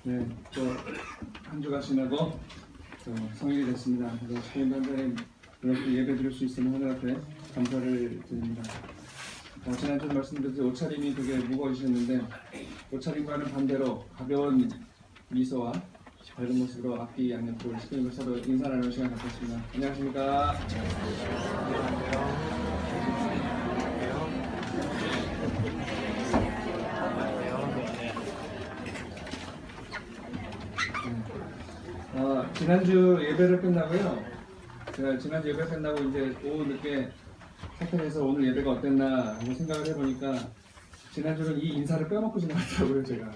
네, 또 한 주가 지나고 또 성일이 됐습니다. 그래서 주님 간절히 이렇게 예배 드릴 수 있으면 하늘 앞에 감사를 드립니다. 지난주 말씀드렸듯이 옷차림이 되게 무거우셨는데 옷차림과는 반대로 가벼운 미소와 밝은 모습으로 앞뒤 양옆으로 시키는 서로 인사 나누는 시간 갖겠습니다. 안녕하십니까? 지난주 예배를 끝나고요. 제가 지난주 예배 끝나고 이제 오후 늦게 사택에서 오늘 예배가 어땠나 하고 생각을 해보니까 지난주는 이 인사를 빼먹고 지나갔더라고요, 제가.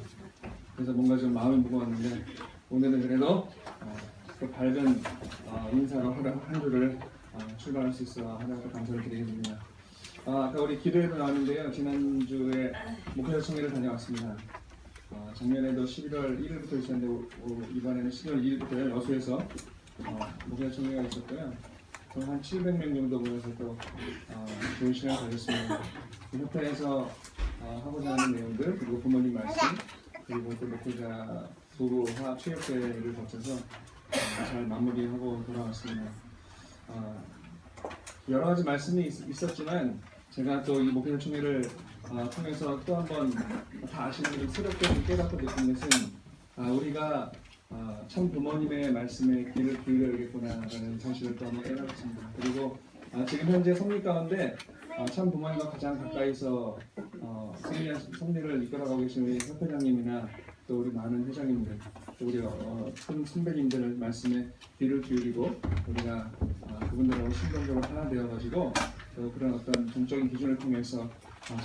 그래서 뭔가 좀 마음이 무거웠는데 오늘은 그래도 또 밝은 인사로 한 주를 출발할 수 있어 하나님께 감사를 드리겠습니다. 아까 우리 기도회도 나왔는데요. 지난주에 목회자 총회를 다녀왔습니다. 작년에도 11월 1일부터 있었는데 이번에는 12월 2일부터 여수에서 목회자 총회가 있었고요. 저는 한 700명 정도 모여서 또 좋은 시간을 가졌습니다. 협회에서 하고자 하는 내용들, 그리고 부모님 말씀, 그리고 또 목회자 부부화 체육회를 거쳐서 잘 마무리하고 돌아왔습니다. 여러 가지 말씀이 있었지만 제가 또 이 목회자 총회를 통해서 또 한번 다 아시는 분들 새롭게 깨닫고 느낀 것은 우리가 참 부모님의 말씀에 귀를 기울여야겠구나라는 사실을 또 한번 깨달았습니다. 그리고 지금 현재 성리 가운데 참 부모님과 가장 가까이서 성리를 이끌어가고 계신 우리 협회장님이나 또 우리 많은 회장님들, 또 우리 큰 선배님들 말씀에 귀를 기울이고 우리가 그분들하고 심정적으로 하나 되어가지고 그런 어떤 정적인 기준을 통해서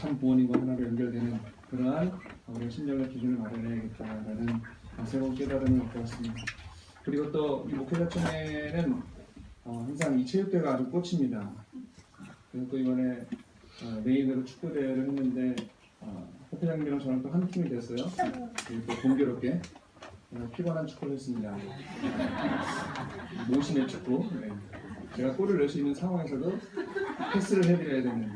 참 부모님과 하나로 연결되는 그러한 우리의 심령의 기준을 마련해야겠다라는 새로운 깨달음을 얻고 왔습니다. 그리고 또 이 목회자 총회는 항상 이 체육대회가 아주 꽃입니다. 그래서 또 이번에 메인으로 축구 대회를 했는데 협회장님이랑 저랑 또 한 팀이 됐어요. 그리고 또 공교롭게 피곤한 축구를 했습니다. 모심의 축구. 네. 제가 골을 넣을 수 있는 상황에서도 패스를 해드려야 되는.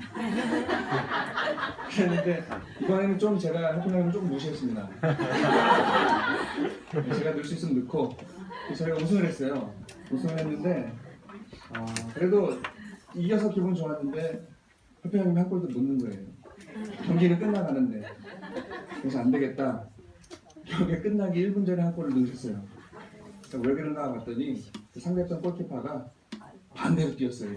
그랬는데 이번에는 좀 제가 협회장님을 조금 무시했습니다. 제가 넣을 수 있으면 넣고 저희가 우승을 했어요. 우승을 했는데 그래도 이겨서 기분 좋았는데 협회장님이 한 골도 못 넣는 거예요. 경기는 끝나가는데. 그래서 안 되겠다. 경기 끝나기 1분 전에 한 골을 넣으셨어요. 왜 그런가 봤더니 상대편 골키퍼가 반대로 뛰었어요.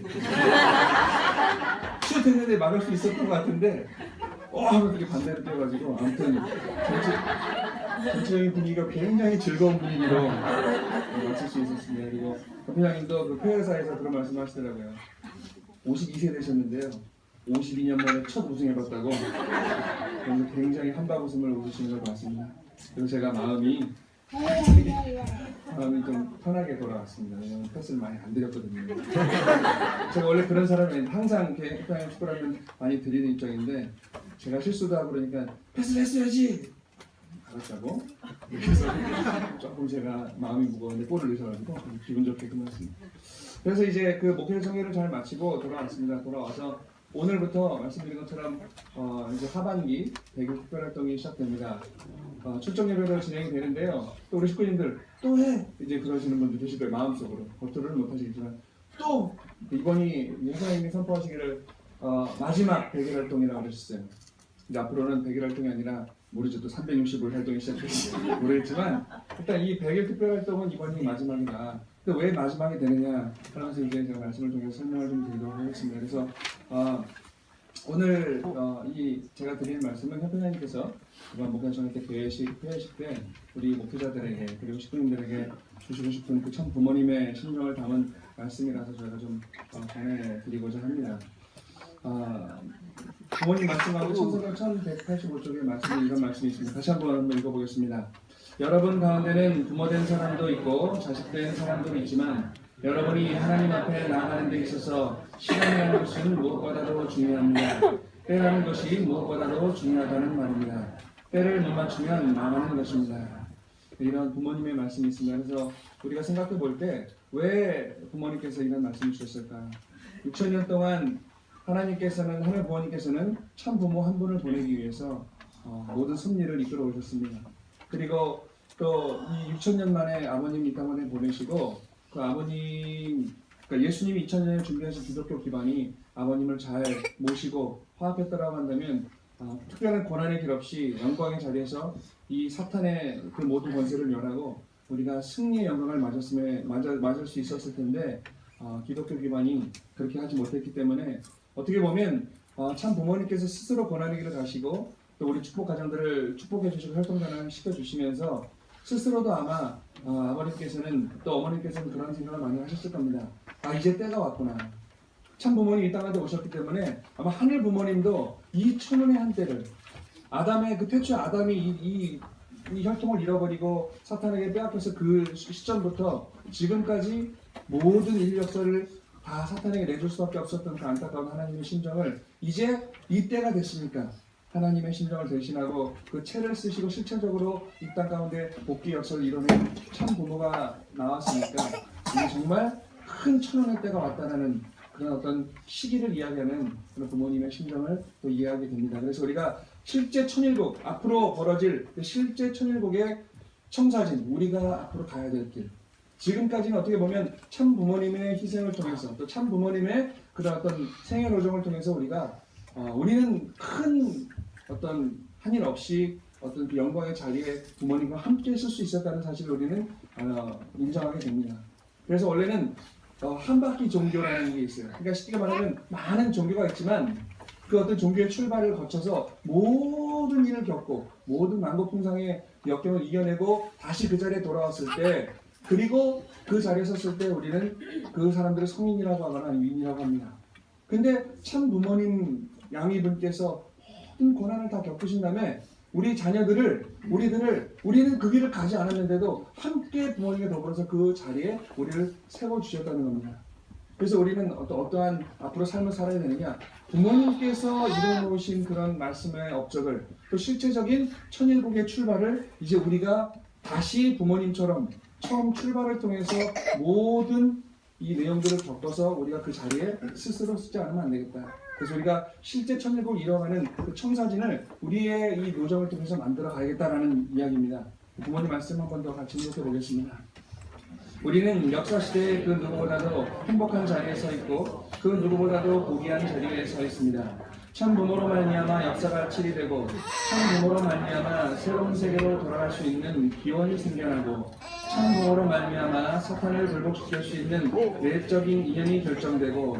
슛했는데 막을 수 있었던 것 같은데 하면서 이렇게 반대로 뛰어가지고 아무튼 전체적인 분위기가 굉장히 즐거운 분위기로 마칠 수 있었습니다. 그리고 협회장님도 그 폐회사에서 그런 말씀 하시더라고요. 52세 되셨는데요. 52년 만에 첫 우승해봤다고. 그래서 굉장히 한박 웃음을 웃으시는 걸 봤습니다. 그래서 제가 마음이 좀 편하게 돌아왔습니다. 왜냐면 패스를 많이 안 드렸거든요. 제가 원래 그런 사람이 아닌데 항상 이렇게 협회장님 축구를 하면 많이 드리는 입장인데 제가 실수도 하고 그러니까 패스를 했어야지! 알았다고. 그래서 조금 제가 마음이 무거운데 골을 넣으셔가지고 기분 좋게 끝났습니다. 그래서 이제 그 목회자 총회를 잘 마치고 돌아왔습니다. 돌아와서 오늘부터 말씀드린 것처럼 이제 하반기 대교 특별활동이 시작됩니다. 출정 예배로 진행이 되는데요. 또 우리 식구님들 또 해! 이제 그러시는 분들 계실 거예요. 마음속으로. 겉으로는 못하시겠지만 또! 이번이 목사님이 선포하시기를 마지막 100일 활동이라고 그러셨어요. 근데 앞으로는 100일 활동이 아니라 모르죠. 또 365일 활동이 시작될지 모르겠지만 일단 이 100일 특별활동은 이번이 마지막이다. 근데 왜 마지막이 되느냐 하면서 이제 제가 말씀을 통해서 설명을 좀 드리도록 하겠습니다. 그래서 오늘 제가 드리는 말씀은 협회장님께서 이번 목회자 때 회식 때 우리 목회자들에게 그리고 식구님들에게 주시고 싶은 그 참 부모님의 심정을 담은 말씀이라서 저희가 좀 전해드리고자 합니다. 부모님 말씀하고 창세기 1185쪽에 말씀에 이런 말씀이 있습니다. 다시 한번 읽어보겠습니다. 여러분 가운데는 부모된 사람도 있고 자식된 사람도 있지만 여러분이 하나님 앞에 나아가는 데 있어서 시간이라는 것은 무엇보다도 중요합니다. 때라는 것이 무엇보다도 중요하다는 말입니다. 때를 못 맞추면 망하는 것입니다. 이런 부모님의 말씀이 있습니다. 그래서 우리가 생각해 볼 때 왜 부모님께서 이런 말씀을 주셨을까? 6,000년 동안 하나님 부모님께서는 참 부모 한 분을 보내기 위해서 모든 섭리를 이끌어 오셨습니다. 그리고 또 이 6,000년 만에 아버님 이 땅에 보내시고 그 아버님 그러니까 예수님이 2000년에 준비하신 기독교 기반이 아버님을 잘 모시고 화합했다라고 한다면 특별한 고난의 길 없이 영광의 자리에서 이 사탄의 그 모든 권세를 멸하고 우리가 승리의 영광을 맞을 수 있었을 텐데 기독교 기반이 그렇게 하지 못했기 때문에 어떻게 보면 참 부모님께서 스스로 고난의 길을 가시고 또 우리 축복 가정들을 축복해 주시고 혈통전환을 시켜주시면서 스스로도 아마 아버님께서는 또 어머님께서는 그런 생각을 많이 하셨을 겁니다. 이제 때가 왔구나. 참 부모님이 이 땅에 오셨기 때문에 아마 하늘 부모님도 이 천년의 한때를 아담의 그 태초 아담이 이 혈통을 잃어버리고 사탄에게 빼앗겨서 그 시점부터 지금까지 모든 인류 역사를 다 사탄에게 내줄 수밖에 없었던 그 안타까운 하나님의 심정을 이제 이때가 됐으니까 하나님의 심정을 대신하고 그 채를 쓰시고 실체적으로 이 땅 가운데 복귀 역사를 이뤄낸 참 부모가 나왔으니까 이제 정말 큰 천원의 때가 왔다는 그런 어떤 시기를 이야기하는 그런 부모님의 심정을 또 이해하게 됩니다. 그래서 우리가 실제 천일국 앞으로 벌어질 실제 천일국의 청사진 우리가 앞으로 가야 될 길. 지금까지는 어떻게 보면 참 부모님의 희생을 통해서 또 참 부모님의 그런 어떤 생애 노정을 통해서 우리는 큰 어떤 한일 없이 어떤 그 영광의 자리에 부모님과 함께 있을 수 있었다는 사실을 우리는 인정하게 됩니다. 그래서 원래는 한 바퀴 종교라는 게 있어요. 그러니까 쉽게 말하면 많은 종교가 있지만 그 어떤 종교의 출발을 거쳐서 모든 일을 겪고 모든 만고풍상의 역경을 이겨내고 다시 그 자리에 돌아왔을 때 그리고 그 자리에 섰을 때 우리는 그 사람들을 성인이라고 하거나 위인이라고 합니다. 근데 참 부모님 양이분께서 모든 고난을 다 겪으신 다음에 우리 자녀들을 우리는 그 길을 가지 않았는데도 함께 부모님과 더불어서 그 자리에 우리를 세워주셨다는 겁니다. 그래서 우리는 어떠한 앞으로 삶을 살아야 되느냐 부모님께서 이뤄놓으신 그런 말씀의 업적을 또 실체적인 천일국의 출발을 이제 우리가 다시 부모님처럼 처음 출발을 통해서 모든 이 내용들을 겪어서 우리가 그 자리에 스스로 쓰지 않으면 안 되겠다. 그래서 우리가 실제 천일국을 이뤄가는 그 청사진을 우리의 이 노정을 통해서 만들어 가야겠다라는 이야기입니다. 부모님 말씀 한 번 더 같이 읽어 보겠습니다. 우리는 역사시대에 그 누구보다도 행복한 자리에 서 있고 그 누구보다도 고귀한 자리에 서 있습니다. 참 부모로 말미암아 역사가 치리되고 참 부모로 말미암아 새로운 세계로 돌아갈 수 있는 기원이 생겨나고 참 부모로 말미암아 사탄을 굴복시킬 수 있는 내적인 인연이 결정되고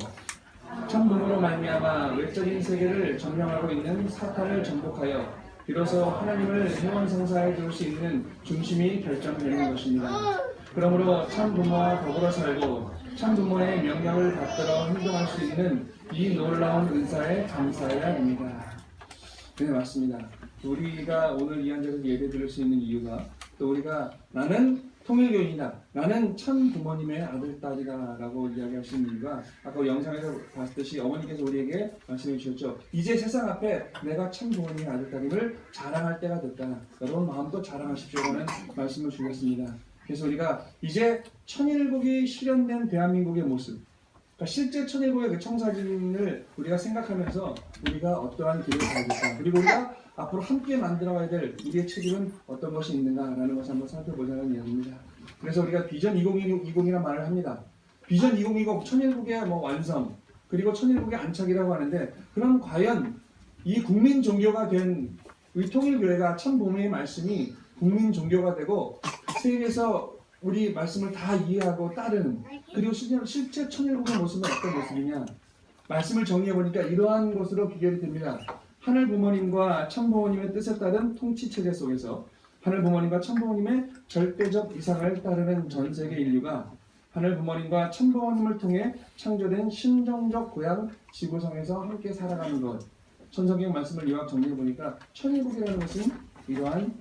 참 부모로 말미암아 외적인 세계를 점령하고 있는 사탄을 정복하여 비로소 하나님을 해원성사해 줄 수 있는 중심이 결정되는 것입니다. 그러므로 참 부모와 더불어 살고 참 부모의 명령을 받들어 행동할 수 있는 이 놀라운 은사에 감사해야 합니다. 네, 맞습니다. 우리가 오늘 이 한자에서 예배 드릴 수 있는 이유가 또 우리가 나는 통일교인이다. 나는 참 부모님의 아들, 딸이다 라고 이야기하시는 이유가 아까 영상에서 봤듯이 어머니께서 우리에게 말씀해 주셨죠. 이제 세상 앞에 내가 참 부모님의 아들, 딸임을 자랑할 때가 됐다. 여러분 마음껏 자랑하십시오라는 말씀을 주셨습니다. 그래서 우리가 이제 천일국이 실현된 대한민국의 모습 그러니까 실제 천일국의 그 청사진을 우리가 생각하면서 우리가 어떠한 길을 가야겠다. 그리고 우리가 앞으로 함께 만들어가야 될 우리의 책임은 어떤 것이 있는가라는 것을 한번 살펴보자는 이야기입니다. 그래서 우리가 비전 2020이라는 말을 합니다. 비전 2020 천일국의 완성 그리고 천일국의 안착이라고 하는데 그럼 과연 이 국민 종교가 된 우리 통일교회가 참 부모의 말씀이 국민 종교가 되고 세계에서 우리 말씀을 다 이해하고 따르는 그리고 실제 천일국의 모습은 어떤 모습이냐 말씀을 정리해보니까 이러한 것으로 비결이 됩니다. 하늘 부모님과 참 부모님의 뜻에 따른 통치체제 속에서 하늘 부모님과 참 부모님의 절대적 이상을 따르는 전 세계 인류가 하늘 부모님과 참 부모님을 통해 창조된 심정적 고향 지구상에서 함께 살아가는 것 천성경 말씀을 요약 정리해보니까 천일국이라는 것은 이러한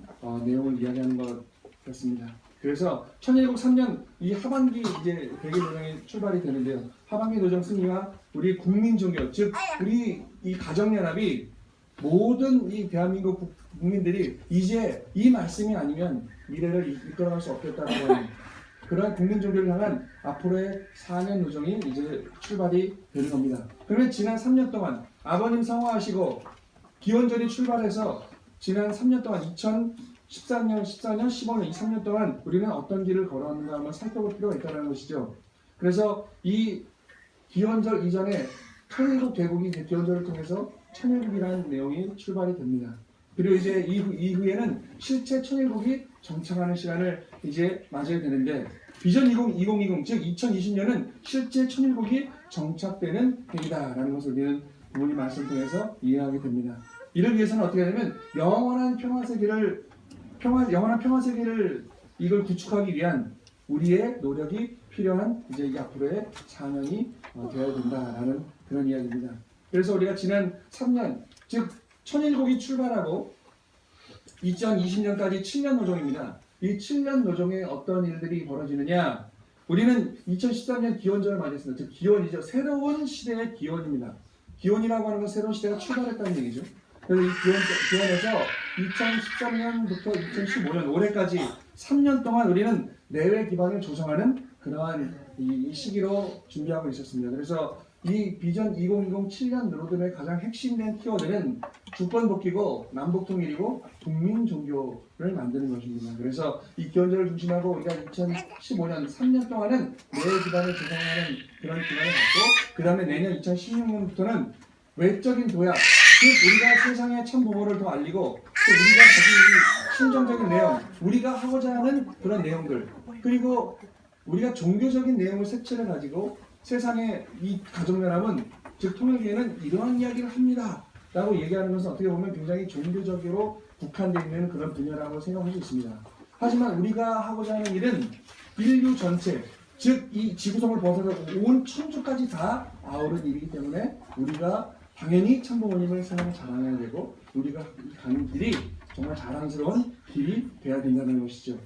내용을 이야기하는 것 같습니다. 그래서 천일국 3년 이 하반기 이제 100일 노정이 출발이 되는데요. 하반기 노정 승리와 우리 국민 종교 즉 우리 이 가정연합이 모든 이 대한민국 국민들이 이제 이 말씀이 아니면 미래를 이끌어갈 수 없겠다는 그런 국민 종교를 향한 앞으로의 4년 노정이 이제 출발이 되는 겁니다. 그러면 지난 3년 동안 아버님 성화하시고 기원전이 출발해서 지난 3년 동안 14년, 15년, 이 3년 동안 우리는 어떤 길을 걸어왔는가 한번 살펴볼 필요가 있다는 것이죠. 그래서 이 기원절 이전에 천일국 개국이 기원절을 통해서 천일국이라는 내용이 출발이 됩니다. 그리고 이제 이후에는 실제 천일국이 정착하는 시간을 이제 맞아야 되는데 비전 2020, 즉 2020년은 실제 천일국이 정착되는 해이다라는 것을 우리는 부모님 말씀 통해서 이해하게 됩니다. 이를 위해서는 어떻게 하냐면 영원한 평화 세계를 이걸 구축하기 위한 우리의 노력이 필요한 이제 이 앞으로의 사명이 되어야 된다라는 그런 이야기입니다. 그래서 우리가 지난 3년, 즉 천일국이 출발하고 2020년까지 7년 노정입니다. 이 7년 노정에 어떤 일들이 벌어지느냐? 우리는 2013년 기원절을 맞이했습니다. 즉 기원이죠. 새로운 시대의 기원입니다. 기원이라고 하는 건 새로운 시대가 출발했다는 얘기죠. 그래서 이 기원에서 2013년부터 2015년 올해까지 3년 동안 우리는 내외 기반을 조성하는 그러한 이 시기로 준비하고 있었습니다. 그래서 이 비전 2020 7년 로드맵의 가장 핵심된 키워드는 주권 복귀고 남북 통일이고 국민 종교를 만드는 것입니다. 그래서 이 기원절을 중심하고 우리가 2015년 3년 동안은 내외 기반을 조성하는 그런 기반을 갖고 그 다음에 내년 2016년부터는 외적인 도약, 즉 우리가 세상에 참 부모를 더 알리고 또 우리가 가진 이 심정적인 내용, 우리가 하고자 하는 그런 내용들, 그리고 우리가 종교적인 내용을 색채를 가지고 세상의 이 가정연합은 즉 통일교회는 이러한 이야기를 합니다 라고 얘기하는 것은 어떻게 보면 굉장히 종교적으로 국한되어 있는 그런 분야라고 생각할 수 있습니다. 하지만 우리가 하고자 하는 일은 인류 전체, 즉 이 지구성을 벗어나 온 천주까지 다 아우른 일이기 때문에 우리가 당연히 참부모님을 세상에 자랑해야 되고 우리가 가는 길이 정말 자랑스러운 길이 돼야 된다는 것이죠.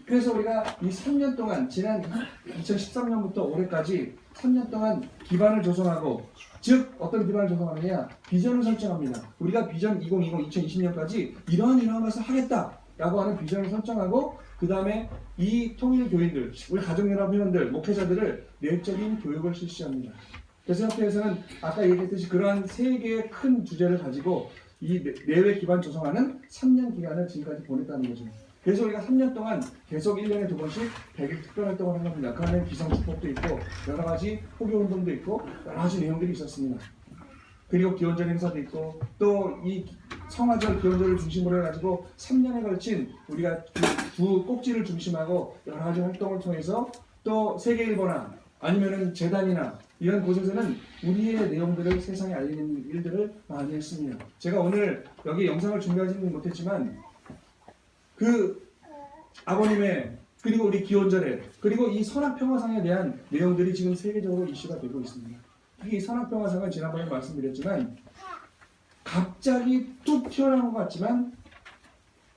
그래서 우리가 이 3년 동안 지난 2013년부터 올해까지 3년 동안 기반을 조성하고, 즉 어떤 기반을 조성하느냐, 비전을 설정합니다. 우리가 비전 2020, 2020년까지 이러한 것을 하겠다라고 하는 비전을 설정하고 그 다음에 이 통일교인들, 우리 가정연합 회원들, 목회자들을 내적인 교육을 실시합니다. 그래서 협회에서는 아까 얘기했듯이 그러한 세 개의 큰 주제를 가지고 이 내외 기반 조성하는 3년 기간을 지금까지 보냈다는 거죠. 그래서 우리가 3년 동안 계속 1년에 2번씩 100일 특별활동을 한 겁니다. 그 안에 기성축복도 있고 여러 가지 포교운동도 있고 여러 가지 내용들이 있었습니다. 그리고 기원절 행사도 있고 또 이 성화절 기원절을 중심으로 해가지고 3년에 걸친 우리가 두 꼭지를 중심하고 여러 가지 활동을 통해서 또 세계일보나 아니면은 재단이나 이런 곳에서는 우리의 내용들을 세상에 알리는 일들을 많이 했습니다. 제가 오늘 여기 영상을 준비하지는 못했지만 그 아버님의 그리고 우리 기원절에 그리고 이 선악평화상에 대한 내용들이 지금 세계적으로 이슈가 되고 있습니다. 이 선악평화상은 지난번에 말씀드렸지만 갑자기 뚝 튀어나온 것 같지만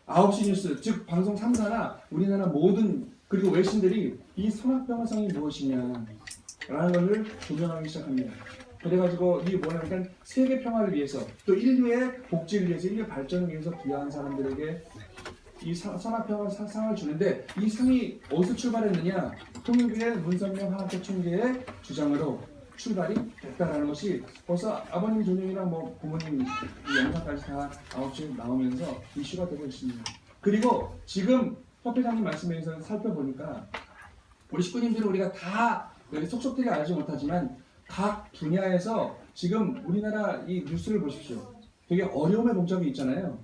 9시 뉴스 즉 방송 3사나 우리나라 모든 그리고 외신들이 이 선악평화상이 무엇이냐 라는 것을 조명하기 시작합니다. 그래가지고 이 뭐냐면 세계 평화를 위해서 또 인류의 복지를 위해서 인류 발전을 위해서 기여한 사람들에게 이 선악평화 상을 주는데 이 상이 어디서 출발했느냐, 통일교회 문선명 하학교 총재의 주장으로 출발이 됐다라는 것이 벌써 아버님 존경이랑 뭐 부모님 이 영상까지 다 9시에 나오면서 이슈가 되고 있습니다. 그리고 지금 협회장님 말씀에서 살펴보니까 우리 식구님들은 우리가 다 여기 속속들이 알지 못하지만 각 분야에서 지금 우리나라 이 뉴스를 보십시오. 되게 어려움에 봉착이 있잖아요.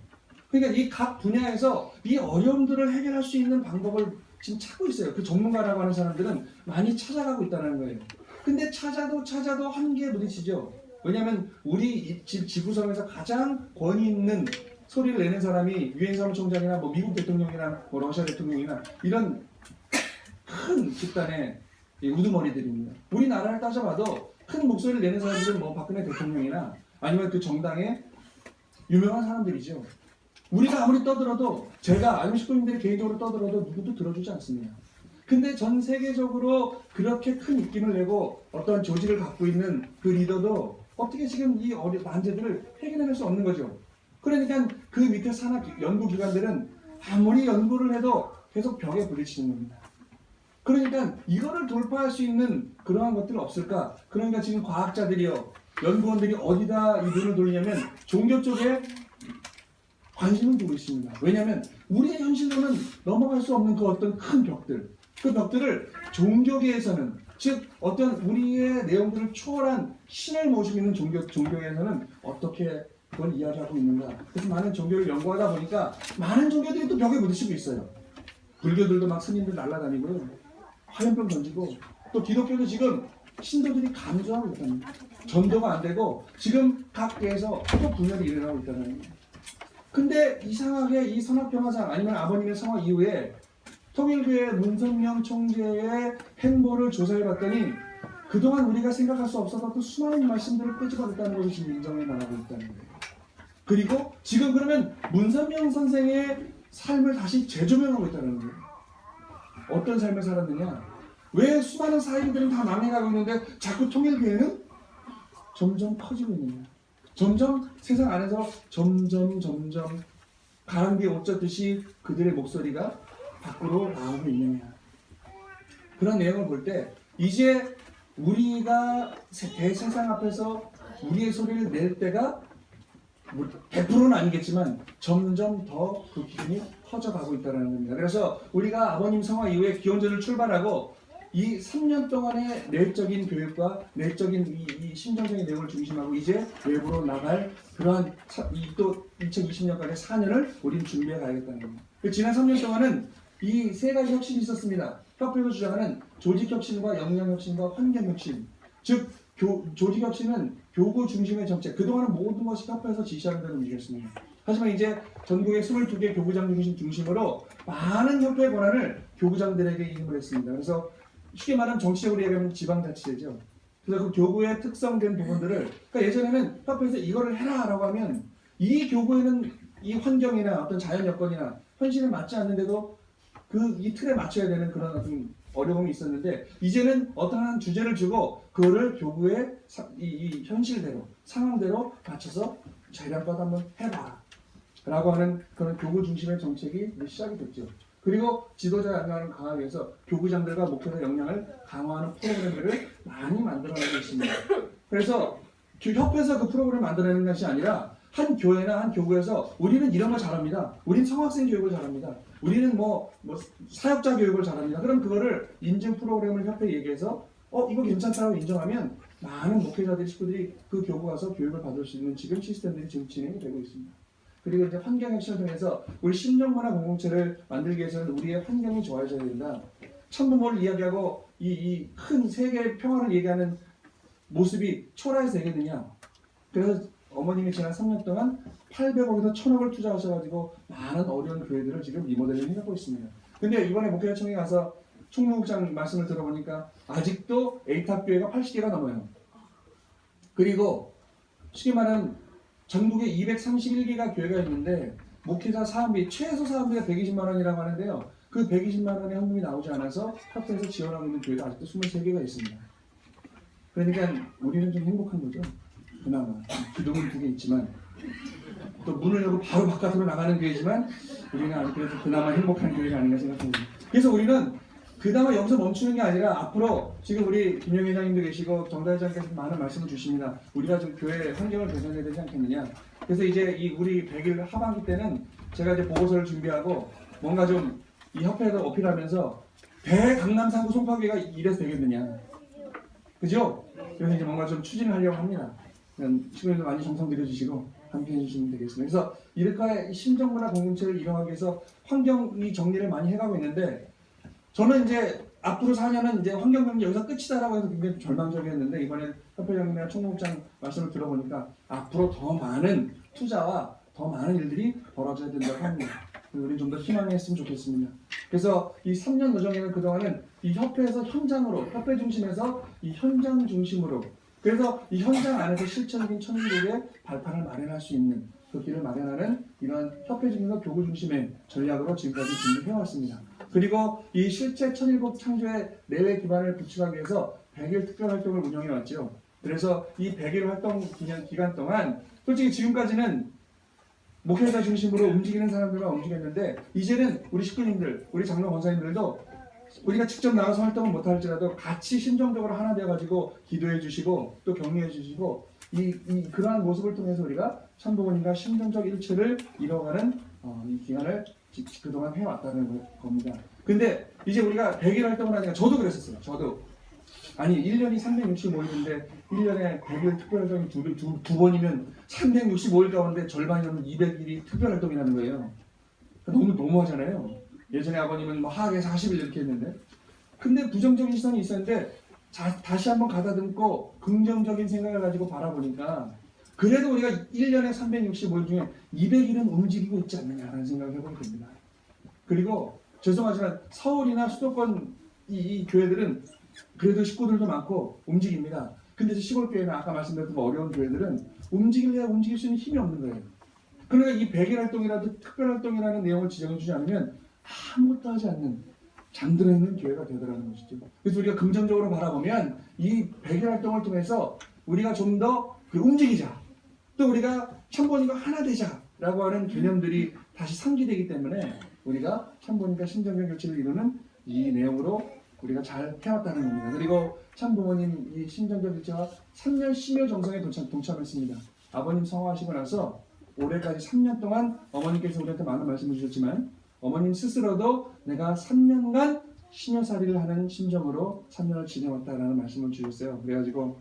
그러니까 이 각 분야에서 이 어려움들을 해결할 수 있는 방법을 지금 찾고 있어요. 그 전문가라고 하는 사람들은 많이 찾아가고 있다는 거예요. 근데 찾아도 한계에 부딪히죠. 왜냐하면 우리 지구상에서 가장 권위 있는 소리를 내는 사람이 유엔 사무총장이나 뭐 미국 대통령이나 뭐 러시아 대통령이나 이런 큰 집단의 우두머리들입니다. 우리나라를 따져봐도 큰 목소리를 내는 사람들은 뭐 박근혜 대통령이나 아니면 그 정당의 유명한 사람들이죠. 우리가 아무리 떠들어도 제가 아니면 식구님들이 개인적으로 떠들어도 누구도 들어주지 않습니다. 근데 전 세계적으로 그렇게 큰 입김을 내고 어떤 조직을 갖고 있는 그 리더도 어떻게 지금 이 난제들을 해결해낼 수 없는 거죠. 그러니까 그 밑에 산업 연구기관들은 아무리 연구를 해도 계속 벽에 부딪히는 겁니다. 그러니까 이거를 돌파할 수 있는 그러한 것들이 없을까? 그러니까 지금 과학자들이요, 연구원들이 어디다 이 눈을 돌리냐면 종교 쪽에 관심을 두고 있습니다. 왜냐하면 우리의 현실로는 넘어갈 수 없는 그 어떤 큰 벽들, 그 벽들을 종교계에서는, 즉 어떤 우리의 내용들을 초월한 신을 모시고 있는 종교에서는 어떻게 그걸 이야기하고 있는가. 그래서 많은 종교를 연구하다 보니까 많은 종교들이 또 벽에 부딪히고 있어요. 불교들도 막 스님들 날아다니고요, 화염병 던지고, 또 기독교도 지금 신도들이 감소하고 있다는 거예요. 전도가 안 되고 지금 각계에서 또 분열이 일어나고 있다는 거예요. 근데 이상하게 이 선악평화상 아니면 아버님의 성화 이후에 통일교회 문선명 총재의 행보를 조사해봤더니 그동안 우리가 생각할 수 없었던 그 수많은 말씀들을 끄집어냈다는 것을 지금 인정해 나가고 있다는 거예요. 그리고 지금 그러면 문선명 선생의 삶을 다시 재조명하고 있다는 거예요. 어떤 삶을 살았느냐? 왜 수많은 사회인들은 다 망해가고 있는데 자꾸 통일교회는 점점 커지고 있느냐? 점점 세상 안에서 점점 가랑비에 옷 젖듯이 그들의 목소리가 밖으로 나오고 있느냐? 그런 내용을 볼 때 이제 우리가 대세상 앞에서 우리의 소리를 낼 때가 100%는 아니겠지만 점점 더 그 기준이 커져가고 있다는 겁니다. 그래서 우리가 아버님 성화 이후에 기원전을 출발하고 이 3년 동안의 내적인 교육과 내적인 이 심정적인 내용을 중심하고 이제 외부로 나갈 그러한 또 2020년까지 4년을 우리는 준비해 가야겠다는 겁니다. 지난 3년 동안은 이 세 가지 혁신이 있었습니다. 협회가 주장하는 조직혁신과 역량혁신과 환경혁신. 즉 조직혁신은 교구 중심의 정책. 그동안은 모든 것이 협회에서 지시하는 대로 움직였습니다. 하지만 이제 전국의 22개 교구장 중심으로 많은 협회의 권한을 교구장들에게 이임을 했습니다. 그래서 쉽게 말하면 정치적으로 얘기하면 지방자치제죠. 그래서 그 교구의 특성된 부분들을, 그러니까 예전에는 협회에서 이거를 해라라고 하면 이 교구에는 이 환경이나 어떤 자연 여건이나 현실에 맞지 않는데도 이 틀에 맞춰야 되는 그런 어떤 어려움이 있었는데 이제는 어떤 한 주제를 주고 그거를 교구의 이 현실대로 상황대로 맞춰서 재량껏 한번 해봐 라고 하는 그런 교구 중심의 정책이 시작이 됐죠. 그리고 지도자 역량을 강화하기 위해서 교구장들과 목표자 역량을 강화하는 프로그램들을 많이 만들어내고 있습니다. 그래서 협회에서 그 프로그램을 만들어내는 것이 아니라 한 교회나 한 교구에서 우리는 이런 거 잘합니다. 우리는 성학생 교육을 잘합니다. 우리는 뭐 사역자 교육을 잘합니다. 그럼 그거를 인증 프로그램을 협회에 얘기해서 이거 괜찮다고 인정하면 많은 목회자들이 식구들이 그 교구 가서 교육을 받을 수 있는 지금 시스템들이 지금 진행이 되고 있습니다. 그리고 이제 환경혁신을 통해서 우리 심정문화 공동체를 만들기 위해서는 우리의 환경이 좋아져야 된다. 천부모를 이야기하고 이 큰 세계 평화를 얘기하는 모습이 초라해서 되겠느냐. 그래서 어머님이 지난 3년 동안 800억에서 1000억을 투자하셔가지고 많은 어려운 교회들을 지금 리모델링 해가고 있습니다. 근데 이번에 목회자청에 가서 총무국장 말씀을 들어보니까 아직도 A탑 교회가 80개가 넘어요. 그리고 쉽게 말하면 전국에 231개가 교회가 있는데 목회자 사업비, 최소 사업비가 120만 원이라고 하는데요. 그 120만 원의 현금이 나오지 않아서 협회에서 지원하고 있는 교회가 아직도 23개가 있습니다. 그러니까 우리는 좀 행복한 거죠. 그나마 기둥은 2개 있지만 또 문을 열고 바로 바깥으로 나가는 교회지만 우리는 아직 그래도 그나마 행복한 교회가 아닌가 생각합니다. 그래서 우리는 그나마 여기서 멈추는 게 아니라 앞으로 지금 우리 김영 회장님도 계시고 정다 회장께서 많은 말씀을 주십니다. 우리가 좀 교회 환경을 개선해야 되지 않겠느냐. 그래서 이제 이 우리 100일 하반기 때는 제가 이제 보고서를 준비하고 뭔가 좀 이 협회에서 어필하면서 대강남 3구 송파교회가 이래서 되겠느냐. 그죠? 그래서 이제 뭔가 좀 추진을 하려고 합니다. 시간도 많이 정성 들여주시고 함께 해주시면 되겠습니다. 그래서 이렇게 심정문화 공동체를 이뤄가기 위해서 환경이 정리를 많이 해가고 있는데 저는 이제 앞으로 4년은 이제 환경정리 여기서 끝이다라고 해서 굉장히 절망적이었는데 이번에 협회장님이나 총무국장 말씀을 들어보니까 앞으로 더 많은 투자와 더 많은 일들이 벌어져야 된다고 합니다. 우리 좀 더 희망했으면 좋겠습니다. 그래서 이 3년 노정에는 그동안은 이 협회에서 현장으로, 협회 중심에서 이 현장 중심으로, 그래서 이 현장 안에서 실천적인 천일국의 발판을 마련할 수 있는 그 길을 마련하는 이러한 협회 중심과 교구 중심의 전략으로 지금까지 준비해왔습니다. 그리고 이 실제 천일국 창조의 내외 기반을 구축하기 위해서 100일 특별활동을 운영해왔죠. 그래서 이 100일 활동 기간 동안 솔직히 지금까지는 목회자 중심으로 움직이는 사람들만 움직였는데 이제는 우리 식구님들, 우리 장로 권사님들도 우리가 직접 나가서 활동을 못할지라도 같이 심정적으로 하나 되어가지고 기도해 주시고 또 격려해 주시고 그러한 모습을 통해서 우리가 참부모님과 심정적 일치를 이뤄가는 이 기간을 그동안 해왔다는 겁니다. 근데 이제 우리가 100일 활동을 하니까 저도 그랬었어요. 저도 아니 1년이 365일인데 1년에 100일 특별활동이 두 번이면 365일 가운데 절반이 넘는 200일이 특별활동이라는 거예요. 너무하잖아요. 예전에 아버님은 뭐 하학에서 40일 이렇게 했는데, 근데 부정적인 시선이 있었는데 다시 한번 가다듬고 긍정적인 생각을 가지고 바라보니까 그래도 우리가 1년에 365일 중에 200일은 움직이고 있지 않느냐라는 생각을 해보게 됩니다. 그리고 죄송하지만 서울이나 수도권 이 교회들은 그래도 식구들도 많고 움직입니다. 근데 시골 교회나 아까 말씀드렸던 어려운 교회들은 움직일 수 있는 힘이 없는 거예요. 그러니까 이 100일 활동이라도 특별활동이라는 내용을 지정해주지 않으면 아무것도 하지 않는 잠들어 있는 교회가 되더라는 것이죠. 그래서 우리가 긍정적으로 바라보면 이 100일 활동을 통해서 우리가 좀 더 움직이자, 또 우리가 참부모님과 하나 되자라고 하는 개념들이 다시 상기되기 때문에 우리가 참부모님과 심정적 교체를 이루는 이 내용으로 우리가 잘 해왔다는 겁니다. 그리고 참부모님 이 심정적 교체와 3년 심요 정성에 동참했습니다. 아버님 성화하시고 나서 올해까지 3년 동안 어머님께서 우리한테 많은 말씀을 주셨지만 어머님 스스로도 내가 3년간 심여살이를 하는 심정으로 3년을 지내왔다라는 말씀을 주셨어요. 그래가지고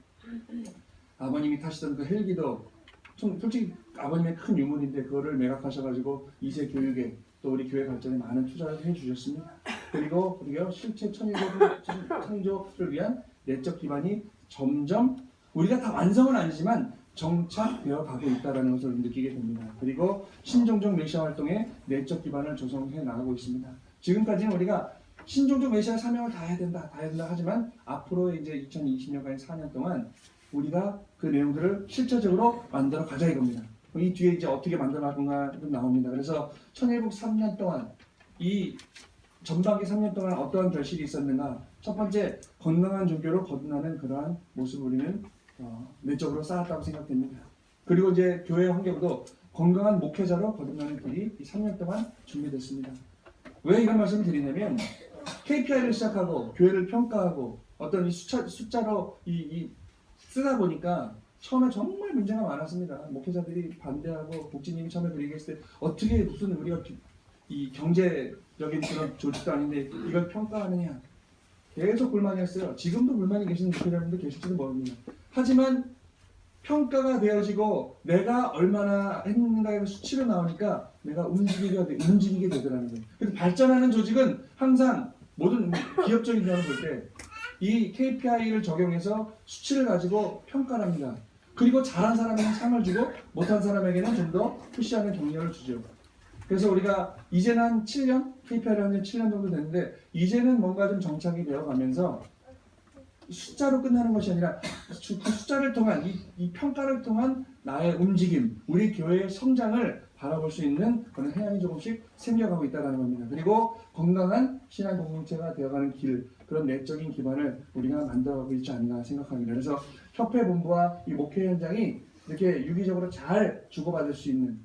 아버님이 타시던 그 헬기도 솔직히 아버님의 큰 유물인데 그거를 매각하셔가지고 2세 교육에 또 우리 교회 발전에 많은 투자를 해주셨습니다. 그리고 우리가 실체 창조를 위한 내적 기반이 점점 우리가 다 완성은 아니지만 정착되어 가고 있다는 것을 느끼게 됩니다. 그리고 신종적 메시아 활동에 내적 기반을 조성해 나가고 있습니다. 지금까지는 우리가 신종적 메시아 사명을 다 해야 된다 하지만 앞으로 이제 2020년까지 4년 동안 우리가 그 내용들을 실제적으로 만들어 가자 이겁니다. 이 뒤에 이제 어떻게 만들어 갈 건가 좀 나옵니다. 그래서 천일국 3년 동안 이 전반기 3년 동안 어떠한 결실이 있었는가? 첫 번째, 건강한 종교로 거듭나는 그러한 모습을 우리는 내적으로 쌓았다고 생각됩니다. 그리고 이제 교회 환경도 건강한 목회자로 거듭나는 길이 이 3년 동안 준비됐습니다. 왜 이런 말씀을 드리냐면 KPI를 시작하고 교회를 평가하고 어떤 이 숫자로 쓰다 보니까 처음에 정말 문제가 많았습니다. 목회자들이 반대하고 목진님이 처음에 그 얘기했을 때 어떻게 무슨 우리가 이 경제적인 그런 조직도 아닌데 이걸 평가하느냐 계속 불만이었어요. 지금도 불만이 계시는 목회자분들 계실지도 모릅니다. 하지만 평가가 되어지고 내가 얼마나 했는가의 수치로 나오니까 내가 움직이게 되더라는 거예요. 그래서 발전하는 조직은 항상 모든 기업적인 면을 볼 때 이 KPI를 적용해서 수치를 가지고 평가를 합니다. 그리고 잘한 사람에게는 상을 주고 못한 사람에게는 좀 더 푸시하는 격려를 주죠. 그래서 우리가 이제는 한 7년, KPI를 한 7년 정도 됐는데 이제는 뭔가 좀 정착이 되어가면서 숫자로 끝나는 것이 아니라 그 숫자를 통한 이 평가를 통한 나의 움직임, 우리 교회의 성장을 바라볼 수 있는 그런 해안이 조금씩 생겨가고 있다는 겁니다. 그리고 건강한 신앙 공동체가 되어가는 길, 그런 내적인 기반을 우리가 만들어가고 있지 않나 생각합니다. 그래서 협회 본부와 이 목회 현장이 이렇게 유기적으로 잘 주고받을 수 있는,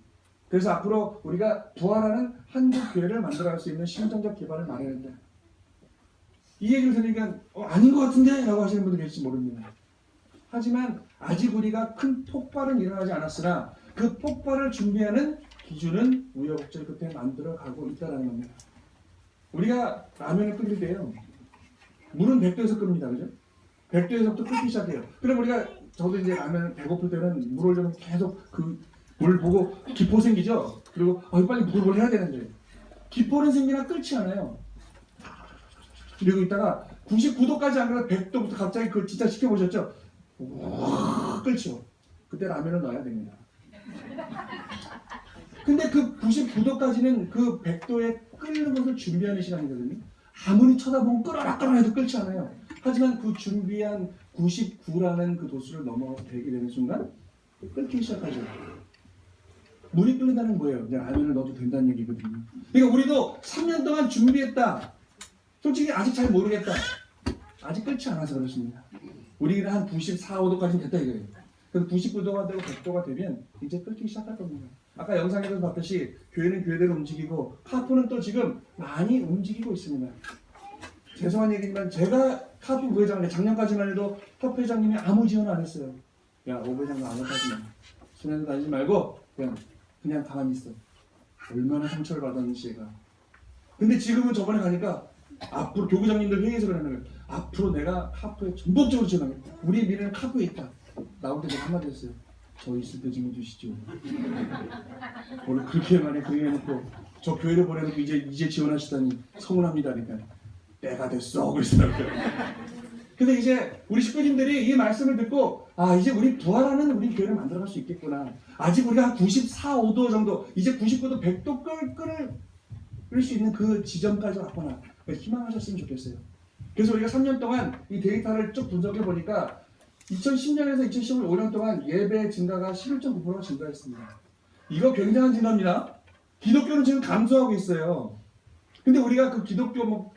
그래서 앞으로 우리가 부활하는 한국 교회를 만들어갈 수 있는 심정적 기반을 마련한다. 이 얘기를 들으니까 아닌 것 같은데? 라고 하시는 분들이 계실지 모릅니다. 하지만 아직 우리가 큰 폭발은 일어나지 않았으나 그 폭발을 준비하는 기준은 우여곡절 끝에 만들어가고 있다는 겁니다. 우리가 라면을 끓일 때요. 물은 100도에서 끓습니다. 그죠? 100도에서부터 끓기 시작해요. 그럼 우리가 저도 이제 라면 배고플 때는 물 올려면 계속 물 보고 기포 생기죠? 그리고 빨리 물을 해야 되는데 기포는 생기나 끓지 않아요. 그리고 있다가 99도까지 안 가서 100도부터 갑자기 그걸 진짜 시켜보셨죠? 끓죠. 그때 라면을 넣어야 됩니다. 근데 그 99도까지는 그 100도에 끓는 것을 준비하는 시간이거든요. 아무리 쳐다보고 끓어라 해도 끓지 않아요. 하지만 그 준비한 99라는 그 도수를 넘어가서 되게 되는 순간 끓기 시작하죠. 물이 끓는다는 거예요. 이제 라면을 넣어도 된다는 얘기거든요. 그러니까 우리도 3년 동안 준비했다. 솔직히 아직 잘 모르겠다. 아직 끓지 않아서 그렇습니다. 우리는 한 94, 5도까지는 됐다 이거예요. 그래서 99도가 되고 100도가 되면 이제 끓기 시작할 겁니다. 아까 영상에서 봤듯이 교회는 교회대로 움직이고 카푸는 또 지금 많이 움직이고 있습니다. 죄송한 얘기지만 제가 카푸 부회장인데 작년까지만 해도 협회장님이 아무 지원 안 했어요. 야, 오배장도 안 하지 마. 순회도 다니지 말고 그냥 가만히 있어. 얼마나 상처를 받았는지 얘가. 근데 지금은 저번에 가니까 앞으로 교구장님들 회의에서 그러는 거예요. 앞으로 내가 카프에 전폭적으로 지원하겠다. 우리 미래는 카프에 있다. 나올 때 제가 한마디 했어요. 저 있을 때 좀 해주시죠. 원래 그렇게 많이 그려놓고 저 교회를 보내놓고 이제 지원하시다니 서운합니다. 그러니까 때가 됐어. 그러시더라고요. 근데 이제 우리 식구님들이 이 말씀을 듣고 이제 우리 부활하는 우리 교회를 만들어갈 수 있겠구나. 아직 우리가 한 94, 5도 정도, 이제 99도, 100도 끓을 수 있는 그 지점까지 왔구나. 희망하셨으면 좋겠어요. 그래서 우리가 3년 동안 이 데이터를 쭉 분석해 보니까 2010년에서 2015년 5년 동안 예배 증가가 11.9%가 증가했습니다. 이거 굉장한 증가입니다. 기독교는 지금 감소하고 있어요. 근데 우리가 그 기독교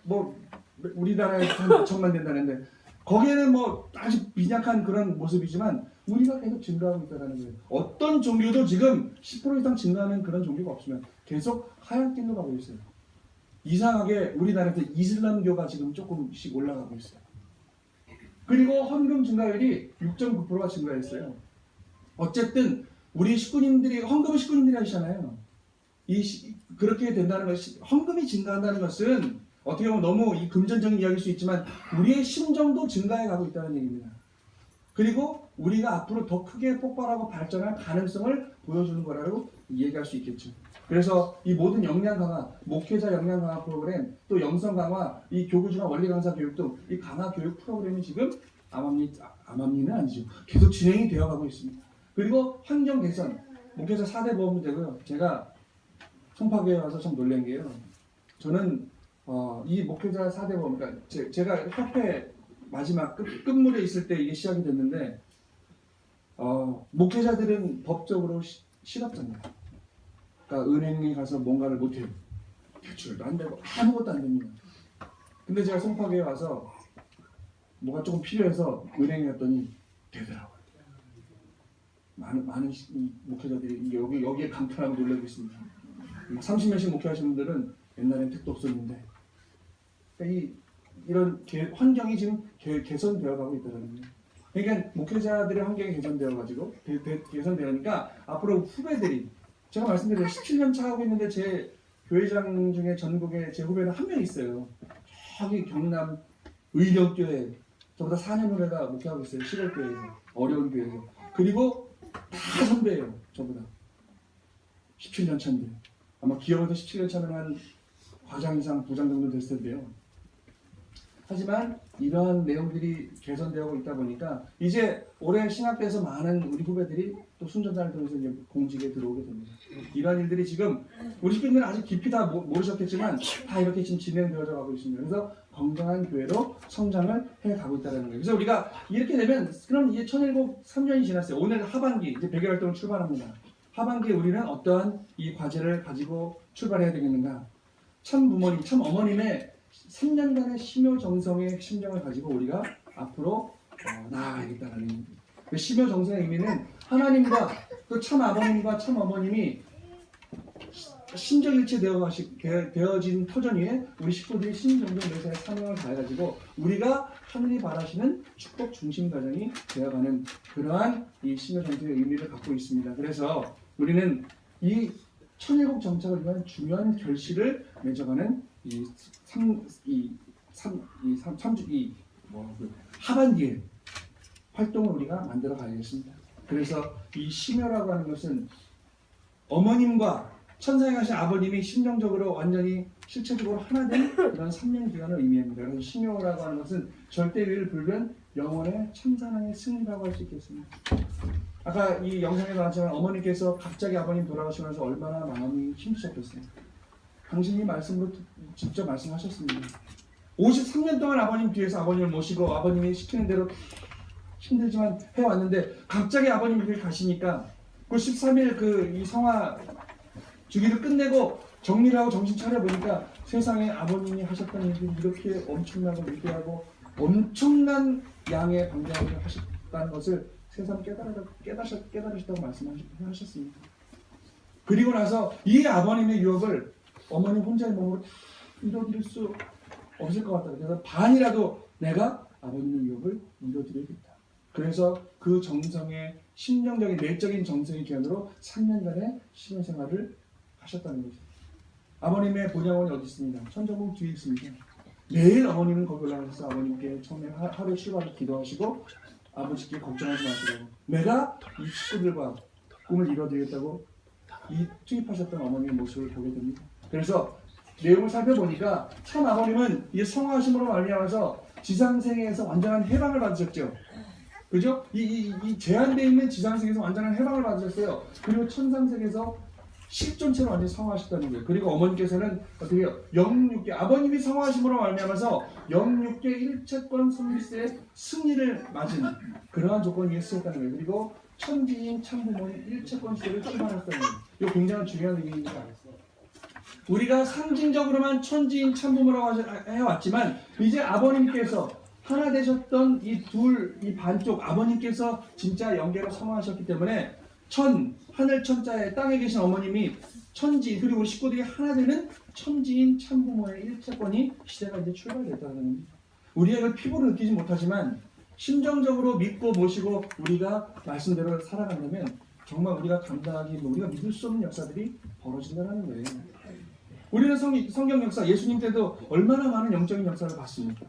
우리나라에 한 5천만 된다는데 거기에는 아주 빈약한 그런 모습이지만 우리가 계속 증가하고 있다는 거예요. 어떤 종교도 지금 10% 이상 증가하는 그런 종교가 없으면 계속 하향 길로 가고 있어요. 이상하게 우리나라에서 이슬람교가 지금 조금씩 올라가고 있어요. 그리고 헌금 증가율이 6.9%가 증가했어요. 어쨌든 우리 식구님들이 헌금은 식구님들이 하시잖아요. 그렇게 된다는 것이 헌금이 증가한다는 것은 어떻게 보면 너무 이 금전적인 이야기일 수 있지만 우리의 심정도 증가해 가고 있다는 얘기입니다. 그리고 우리가 앞으로 더 크게 폭발하고 발전할 가능성을 보여주는 거라고 얘기할 수 있겠죠. 그래서 이 모든 역량 강화, 목회자 역량 강화 프로그램, 또 영성 강화, 이 교구 중화 원리 강사 교육 등 이 강화 교육 프로그램이 지금 암암리는 아니죠. 계속 진행이 되어 가고 있습니다. 그리고 환경 개선, 목회자 4대 보험도 되고요. 제가 송파교에 와서 좀 놀란 게요. 저는 이 목회자 4대 보험, 그러니까 제가 협회 마지막 끝물에 있을 때 이게 시작이 됐는데 목회자들은 법적으로 실업자입니다. 그러니까 은행에 가서 뭔가를 못해요. 대출도 안 되고 아무것도 안 됩니다. 근데 제가 송파교에 와서 뭐가 조금 필요해서 은행에 갔더니 되더라고요. 많은 목회자들이 여기에 감탄하고 놀라고 있습니다. 30년씩 목회하시는 분들은 옛날엔 택도 없었는데 그러니까 이런 환경이 지금 개선되어 가고 있다는 거예요. 그러니까 목회자들의 환경이 개선되어가지고 개선되니까 앞으로 후배들이 제가 말씀드린 17년 차 하고 있는데 제 교회장 중에 전국에 제 후배는 한 명 있어요. 저기 경남 의령교회 저보다 4년 후배가 목회하고 있어요. 시골교회에서 어려운 교회에서. 그리고 다 선배예요. 저보다 17년 차인데 아마 기업에서 17년 차면 한 과장 이상 부장 정도 됐을 텐데요. 하지만 이러한 내용들이 개선되어 있다 보니까 이제 올해 신학대에서 많은 우리 후배들이 또 순전단을 통해서 이제 공직에 들어오게 됩니다. 이러한 일들이 지금 우리 식구들은 아직 깊이 다 모르셨겠지만 다 이렇게 지금 진행되어져 가고 있습니다. 그래서 건강한 교회로 성장을 해 가고 있다는 거예요. 그래서 우리가 이렇게 되면 그럼 이제 1007 3년이 지났어요. 오늘 하반기 이제 100일 활동을 출발합니다. 하반기에 우리는 어떠한 이 과제를 가지고 출발해야 되겠는가? 참 부모님, 참 어머님의 3년간의 심효정성의 심정을 가지고 우리가 앞으로 나아가야겠다는 그 심효정성의 의미는 하나님과 또 참 아버님과 참 어머님이 신정일체 되어진 터전 위에 우리 식구들이 신정정 내사의 사명을 다해가지고 우리가 하늘이 바라시는 축복 중심 가정이 되어가는 그러한 이 심효정성의 의미를 갖고 있습니다. 그래서 우리는 이 천일국 정착을 위한 중요한 결실을 맺어가는 하반기에 활동을 우리가 만들어 가야겠습니다. 그래서 이 심효라고 하는 것은 어머님과 천상에 가신 아버님이 심정적으로 완전히 실체적으로 하나 된 그런 3년 기간을 의미합니다. 그래서 심효라고 하는 것은 절대 위를 불변 영원의 참사랑의 승리라고 할 수 있겠습니다. 아까 이 영상에 나왔지만 어머니께서 갑자기 아버님 돌아가시면서 얼마나 마음이 힘드셨겠어요. 당신이 말씀으로 직접 말씀하셨습니다. 53년 동안 아버님 뒤에서 아버님을 모시고 아버님이 시키는 대로 힘들지만 해왔는데 갑자기 아버님이 이렇게 가시니까 그 13일 이 성화 주기를 끝내고 정리를 하고 정신 차려보니까 세상에 아버님이 하셨던 일이 이렇게 엄청나고 위대하고 엄청난 양의 방장을 하셨다는 것을 세상 깨달으셨다고 말씀하셨습니다. 그리고 나서 이 아버님의 유업을 어머니 혼자의 몸으로 이뤄드릴 수 없을 것 같다. 그래서 반이라도 내가 아버님의 유업을 이뤄드려야겠다. 그래서 그 정성의 심령적인 내적인 정성의 기원으로 3년간의 신앙생활을 하셨다는 거죠. 아버님의 본향원이 어디 있습니다. 천정궁 뒤에 있습니다. 매일 어머님은 거기 올라가서 아버님께 처음에 하루 실화를 기도하시고 아버지께 걱정하지 마시라고 내가 이 식구들과 꿈을 이뤄드리겠다고 이 투입하셨던 어머님의 모습을 보게 됩니다. 그래서 내용을 살펴보니까 참 아버님은 이 성화하심으로 말미암아서 지상생에서 완전한 해방을 받으셨죠. 그죠? 이 제한되어 있는 지상세계에서 완전한 해방을 받으셨어요. 그리고 천상세계에서 실존체로 완전히 성화하셨다는 거예요. 그리고 어머니께서는 어떻게 해요? 영육계 아버님이 성화하심으로 말미암아서 영육계 일체권 성리세의 승리를 맞은 그러한 조건 위에 쓰였다는 거예요. 그리고 천지인 참부모님 일체권 시대를 출발했다는 거예요. 이거 굉장히 중요한 의미입니다. 우리가 상징적으로만 천지인 참부모라고 해왔지만 이제 아버님께서 하나 되셨던 이 반쪽 아버님께서 진짜 영계로 성화하셨기 때문에 하늘 천자에 땅에 계신 어머님이 천지 그리고 우리 식구들이 하나 되는 천지인 참부모의 일체권이 시대가 이제 출발됐다는 겁니다. 우리가 이걸 피부로 느끼지 못하지만 심정적으로 믿고 모시고 우리가 말씀대로 살아간다면 정말 우리가 감당하기 우리가 믿을 수 없는 역사들이 벌어진다는 거예요. 우리는 성경 역사 예수님 때도 얼마나 많은 영적인 역사를 봤습니까?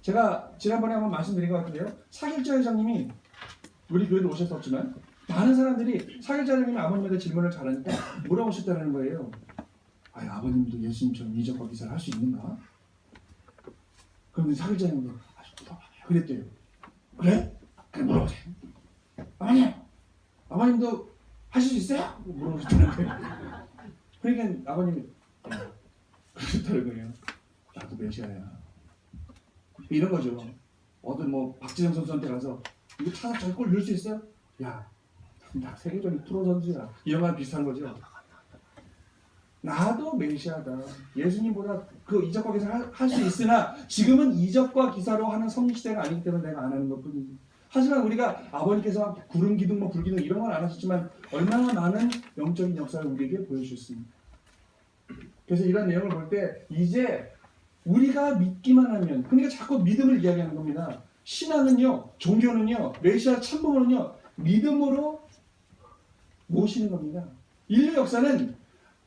제가 지난번에 한번 말씀드린 것 같은데요. 사길자 회장님이 우리 교회도 오셨었지만 많은 사람들이 사길자 회장님이 아버님에게 질문을 잘하니까 물어보셨다는 거예요. 아버님도 예수님처럼 이적과 기사를 할 수 있는가? 그런데 사길자 회장님도 그랬대요. 그래? 그래 물어보세요. 아버님도 하실 수 있어요? 물어보셨다는 거예요. 그러니까 아버님이 그렇다는 거예요. 나도 메시아야. 이런 거죠. 어떤 박지성 선수한테 가서 이거 차서 저기 골 넣을 수 있어요? 야, 나 세계적인 프로 선수야. 이런 말 비슷한 거죠. 나도 메시아다. 예수님보다 그 이적과 기사를 할 수 있으나 지금은 이적과 기사로 하는 성리 시대가 아니기 때문에 내가 안 하는 것뿐이지. 하지만 우리가 아버님께서 구름 기둥 불기둥 이런 건 안 하셨지만 얼마나 많은 영적인 역사를 우리에게 보여주셨습니다. 그래서 이런 내용을 볼 때 이제 우리가 믿기만 하면 그러니까 자꾸 믿음을 이야기하는 겁니다. 신앙은요, 종교는요, 메시아 참부모는요 믿음으로 모시는 겁니다. 인류 역사는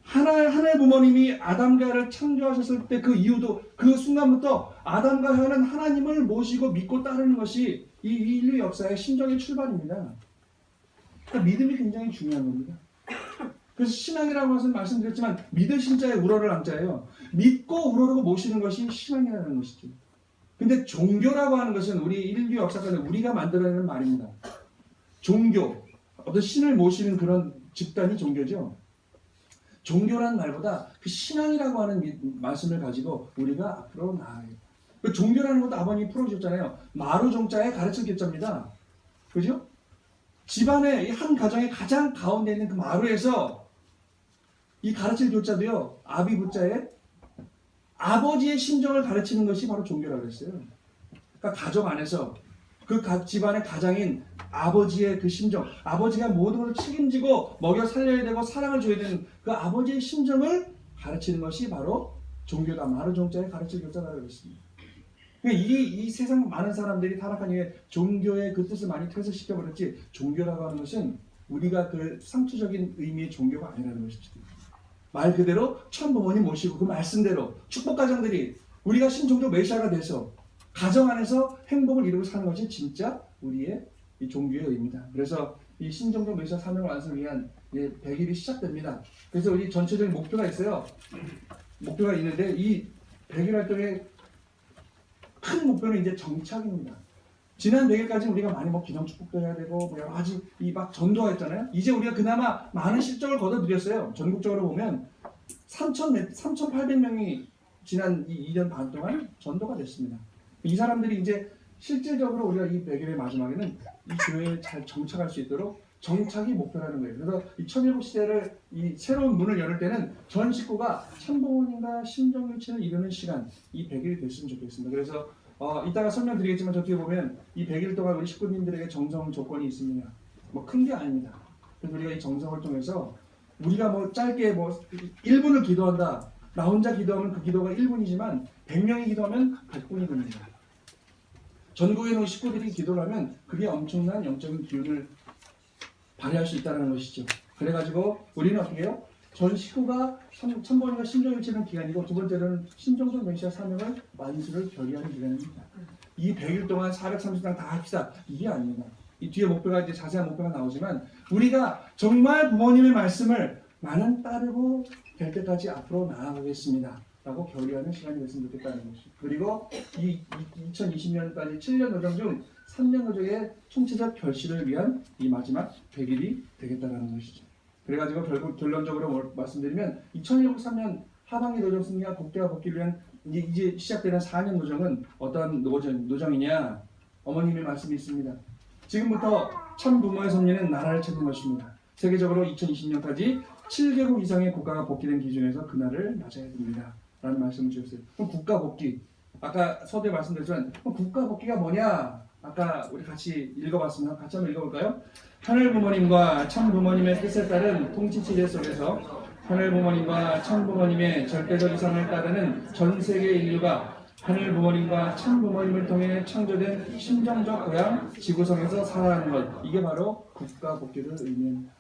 하나의 부모님이 아담과 하와를 창조하셨을 때 그 이후도 그 순간부터 아담과 하와는 하나님을 모시고 믿고 따르는 것이 이 인류 역사의 심정의 출발입니다. 그러니까 믿음이 굉장히 중요한 겁니다. 그래서 신앙이라고 해서 말씀드렸지만 믿으신 자의 우러를 암자예요. 믿고 우러르고 모시는 것이 신앙이라는 것이죠. 근데 종교라고 하는 것은 우리 인류 역사가는 우리가 만들어내는 말입니다. 종교, 어떤 신을 모시는 그런 집단이 종교죠. 종교라는 말보다 그 신앙이라고 하는 말씀을 가지고 우리가 앞으로 나아가요. 그 종교라는 것도 아버님이 풀어주셨잖아요. 마루종자의 가르칠 교자입니다. 그죠? 집안의 한 가정의 가장 가운데 있는 그 마루에서 이 가르칠 교자도요. 아비부자의 아버지의 심정을 가르치는 것이 바로 종교라고 했어요. 그러니까 가족 안에서 그 집안의 가장인 아버지의 그 심정, 아버지가 모든 것을 책임지고 먹여 살려야 되고 사랑을 줘야 되는 그 아버지의 심정을 가르치는 것이 바로 종교다. 마루종자의 가르칠 교자라고 했습니다. 그러니까 이 세상 많은 사람들이 타락한 이후에 종교의 그 뜻을 많이 퇴색시켜버렸지 종교라고 하는 것은 우리가 그 상투적인 의미의 종교가 아니라는 것이죠. 말 그대로 천부모님 모시고 그 말씀대로 축복가정들이 우리가 신종교 메시아가 돼서 가정 안에서 행복을 이루고 사는 것이 진짜 우리의 이 종교의 의미다. 그래서 이 신종교 메시아 사명을 완성을 위한 100일이 시작됩니다. 그래서 우리 전체적인 목표가 있어요. 목표가 있는데 이 100일 활동의 큰 목표는 이제 정착입니다. 지난 100일까지 우리가 많이 기도 축복도 해야 되고 여러 가지 막 전도했잖아요. 이제 우리가 그나마 많은 실적을 거둬들였어요. 전국적으로 보면 3,800명이 지난 이 2년 반 동안 전도가 됐습니다. 이 사람들이 이제 실질적으로 우리가 이 100일의 마지막에는 이 교회에 잘 정착할 수 있도록 정착이 목표라는 거예요. 그래서 이 천일국 시대를 이 새로운 문을 열을 때는 전 식구가 참부모님과 심정일체를 이루는 시간 이 100일이 됐으면 좋겠습니다. 그래서 이따가 설명드리겠지만 저 뒤에 보면 이 100일 동안 우리 식구님들에게 정성 조건이 있습니다. 큰 게 아닙니다. 그래서 우리가 이 정성을 통해서 우리가 짧게 1분을 기도한다. 나 혼자 기도하면 그 기도가 1분이지만 100명이 기도하면 100분이 됩니다. 전국에 있는 식구들이 기도를 하면 그게 엄청난 영적인 기운을 발휘할 수 있다는 것이죠. 그래가지고 우리는 어떻게 해요? 전 식구가 첫 번째가 심정을 치는 기간이고 두 번째는 심정적 메시아 사명을 만수를 결의하는 기간입니다. 이 100일 동안 430장 다 합시다. 이게 아닙니다. 이 뒤에 목표가 이제 자세한 목표가 나오지만 우리가 정말 부모님의 말씀을 나는 따르고 될 때까지 앞으로 나아가겠습니다. 라고 결의하는 시간이 됐으면 좋겠다는 것이죠. 그리고 이 2020년까지 7년 노정 중 3년 노정의 총체적 결실을 위한 이 마지막 100일이 되겠다는 것이죠. 그래가지고 결국 결론적으로 말씀드리면 2013년 하반기 노정 승리와 국대화 복귀를 위한 이제 시작되는 4년 노정은 어떤 노정이냐? 어머님의 말씀이 있습니다. 지금부터 참 부모의 섭리는 나라를 찾는 것입니다. 세계적으로 2020년까지 7개국 이상의 국가가 복귀된 기준에서 그날을 맞아야 됩니다. 라는 말씀을 주셨어요. 그럼 국가 복귀. 아까 서두에 말씀드렸지만 그럼 국가 복귀가 뭐냐? 아까 우리 같이 읽어봤으면 같이 한번 읽어볼까요? 하늘 부모님과 참 부모님의 뜻에 따른 통치체제 속에서 하늘 부모님과 참 부모님의 절대적 이상을 따르는 전 세계 인류가 하늘 부모님과 참 부모님을 통해 창조된 심정적 고향 지구성에서 살아가는 것, 이게 바로 국가 복귀를 의미합니다.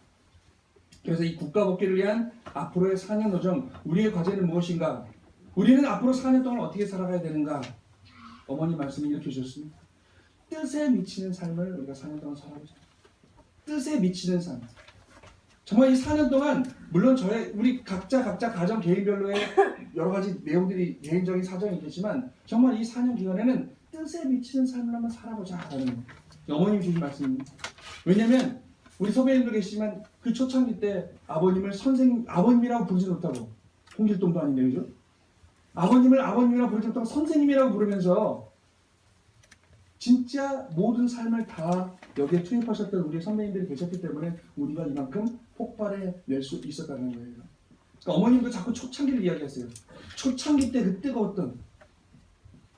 그래서 이 국가 복귀를 위한 앞으로의 4년 노정, 우리의 과제는 무엇인가? 우리는 앞으로 4년 동안 어떻게 살아가야 되는가? 어머니 말씀이 이렇게 주셨습니다. 뜻에 미치는 삶을 우리가 4년 동안 살아보자. 뜻에 미치는 삶. 정말 이 4년 동안 물론 우리 각자 가정 개인별로의 여러 가지 내용들이 개인적인 사정이 있겠지만 정말 이 4년 기간에는 뜻에 미치는 삶을 한번 살아보자 하는 어머님이 주신 말씀입니다. 왜냐하면 우리 선배님도 계시지만 그 초창기 때 아버님을 아버님이라고 부르지 못하고 홍길동도 아닌데 그죠? 아버님을 아버님이라고 부르지 못하고 선생님이라고 부르면서 진짜 모든 삶을 다 여기에 투입하셨던 우리 선배님들이 계셨기 때문에 우리가 이만큼 폭발해 낼 수 있었다는 거예요. 그러니까 어머님도 자꾸 초창기를 이야기하세요. 초창기 때 그 뜨거웠던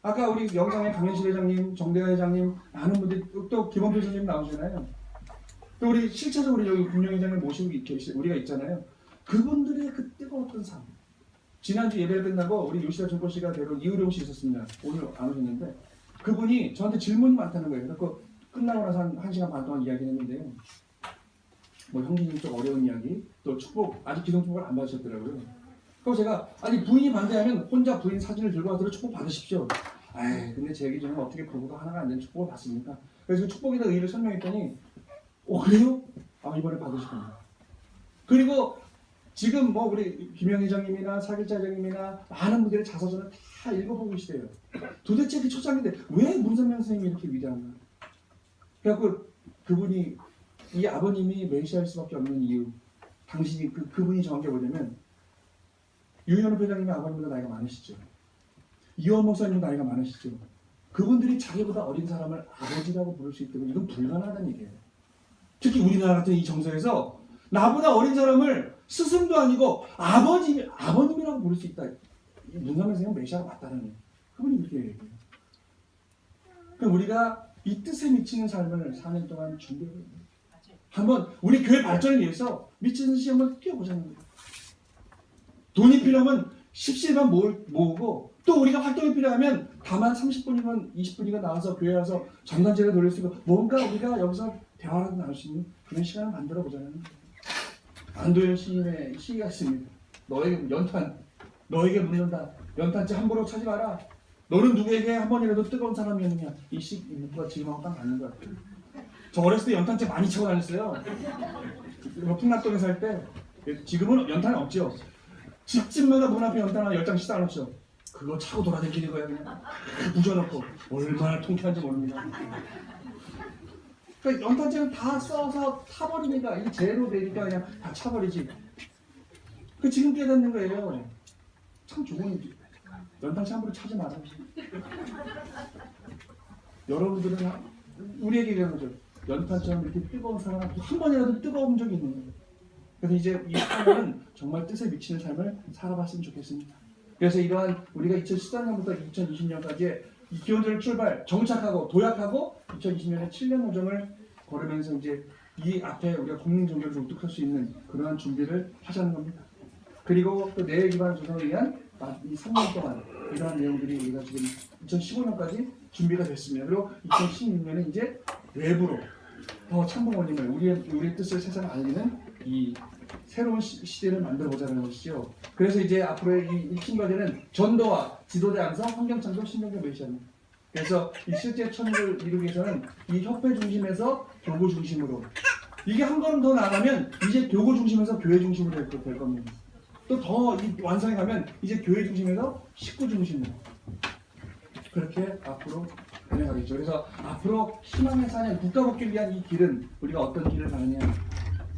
아까 우리 영상에 강현실 회장님, 정대하 회장님 많은 분들이 또 김원필 선생님 나오잖아요. 또 우리 실체적으로 여기 김영 회장님 모시고 우리가 있잖아요. 그분들의 그 뜨거웠던 삶. 지난주 예배 끝나고 우리 요시다 정권 씨가 데려온 이우룡 씨 있었습니다. 오늘 안 오셨는데 그분이 저한테 질문이 많다는 거예요. 그래서 끝나고 나서 한 1시간 반 동안 이야기를 했는데요. 뭐 형제님 좀 어려운 이야기, 또 축복, 아직 기성 축복을 안 받으셨더라고요. 그래서 제가 아니 부인이 반대하면 혼자 부인 사진을 들고 와서 축복 받으십시오. 아이 근데 제 기준은 어떻게 부부가 하나가 안 되는 축복을 받습니까? 그래서 그 축복에 대한 의의를 설명했더니 그래요? 이번에 받으실 겁니다. 그리고 지금 뭐 우리 김영 회장님이나 사길자 회장님이나 많은 분들의 자서전을 다 읽어보고 계시대요. 도대체 그 초창기인데 왜 문선명 선생님이 이렇게 위대한가? 그래갖고 그분이 이 아버님이 메시아일 수밖에 없는 이유, 당신이 그분이 정한 게 뭐냐면 유현우 회장님이 아버님보다 나이가 많으시죠. 이원 목사님도 나이가 많으시죠. 그분들이 자기보다 어린 사람을 아버지라고 부를 수 있다면 이건 불가능하다는 얘기예요. 특히 우리나라 같은 이 정서에서 나보다 어린 사람을 스승도 아니고 아버님이라고 부를 수 있다. 문선명 선생님 메시아가 맞다는 거예요. 그분이 그렇게 얘기해요. 그럼 우리가 이 뜻에 미치는 삶을 4년 동안 준비해야 돼요. 한번 우리 교회 발전을 위해서 미치는 시험을 뛰어보자는 거예요. 돈이 필요하면 10시간 모으고 또 우리가 활동이 필요하면 다만 30분이건 20분이건 나와서 교회 와서 전단지를 돌릴 수 있고 뭔가 우리가 여기서 대화라도 나눌 수 있는 그런 시간을 만들어 보자는 거예요. 안도현 시인의 시가 있습니다. 너에게 묻는다. 연탄재 함부로 차지 마라. 너는 누구에게 한 번이라도 뜨거운 사람이었느냐. 이 문구가 지금하고 딱 맞는 것 같아요. 저 어렸을 때 연탄재 많이 차고 다녔어요. 풍락동에 살 때. 지금은 연탄이 없죠. 집집마다 문 앞에 연탄 하나 10장씩 쌓아놓죠. 그거 차고 돌아다니는 거야 그냥. 부셔놓고 얼마나 통쾌한지 모릅니다. 그러니까 연탄재는 다 써서 타버리니까 이 재로 되니까 그냥 다 차버리지. 지금 깨닫는 거예요. 참 좋은 연탄재 함부로 차지 마라. 여러분들은 우리에게 얘기하는 거죠. 연탄처럼 이렇게 뜨거운 사람 한 번이라도 뜨거운 적이 있는 거예요. 그래서 이제 이 4년은 정말 뜻에 미치는 삶을 살아봤으면 좋겠습니다. 그래서 이러한 우리가 2014년부터 2020년까지의 이 기원절 출발 정착하고 도약하고 2020년에 7년 노정을 걸으면서 이제 이 앞에 우리가 국민 종교를 우뚝할 수 있는 그러한 준비를 하자는 겁니다. 그리고 또 내일 기반 조성을 위한 이 3년 동안 이러한 내용들이 우리가 지금 2015년까지 준비가 됐습니다. 그리고 2016년에 이제 외부로 더 참부모님을 우리의 뜻을 세상에 알리는 이 새로운 시대를 만들어 보자는 것이죠. 그래서 이제 앞으로의 이 친구들은 전도와 지도자 양성, 환경창조, 신경적 메시아입니다. 그래서 이 실제 천국을 이루기 위해서는 이 협회 중심에서 교구 중심으로 이게 한 걸음 더 나가면 이제 교구 중심에서 교회 중심으로 될 겁니다. 또 더 완성해 가면 이제 교회 중심에서 식구 중심으로 그렇게 앞으로 변해가겠죠. 그래서 앞으로 희망의 사냥, 국가 복귀를 위한 이 길은 우리가 어떤 길을 가느냐.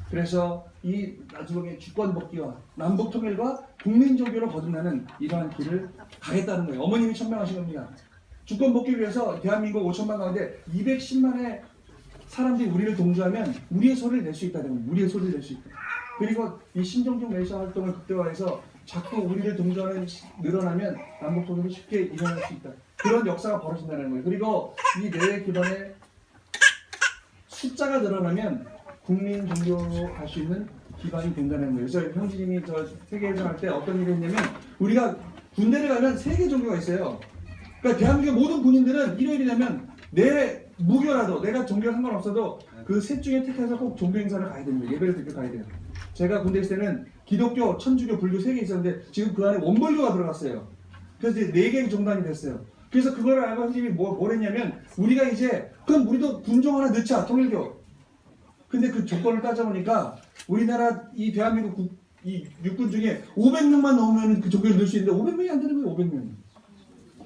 그래서 이 나중에 주권 복귀와 남북 통일과 국민 종교로 거듭나는 이러한 길을 가겠다는 거예요. 어머님이 천명하신 겁니다. 주권 복귀를 위해서 대한민국 5천만 가운데 210만의 사람들이 우리를 동조하면 우리의 소리를 낼 수 있다는 겁니다. 우리의 소리를 낼 수 있다. 그리고 이 신종적 메시아 활동을 극대화해서 자꾸 우리를 동조하는 늘어나면 남북 통일이 쉽게 일어날 수 있다. 그런 역사가 벌어진다는 거예요. 그리고 이 내외 기반의 숫자가 늘어나면 국민 종교로 갈 수 있는 기반이 된다는 거예요. 그래서 형제님이 저 세계여정 할 때 어떤 일을 했냐면 우리가 군대를 가면 세계 종교가 있어요. 그러니까 대한민국 모든 군인들은 일요일이 되면 내 무교라도 내가 종교와 상관없어도 그 셋 중에 택해서 꼭 종교 행사를 가야 됩니다. 예배를 드리러 가야 돼요. 제가 군대 있을 때는 기독교, 천주교, 불교 3개 있었는데 지금 그 안에 원불교가 들어갔어요. 그래서 이제 4개의 종단이 됐어요. 그래서 그거를 알고 형님이 뭘 했냐면 우리가 이제 그럼 우리도 군종 하나 넣자, 통일교. 근데 그 조건을 따져보니까 우리나라 이 대한민국 이 육군 중에 500명만 넣으면 그 종교를 넣을 수 있는데 500명이 안 되는 거예요. 500명이.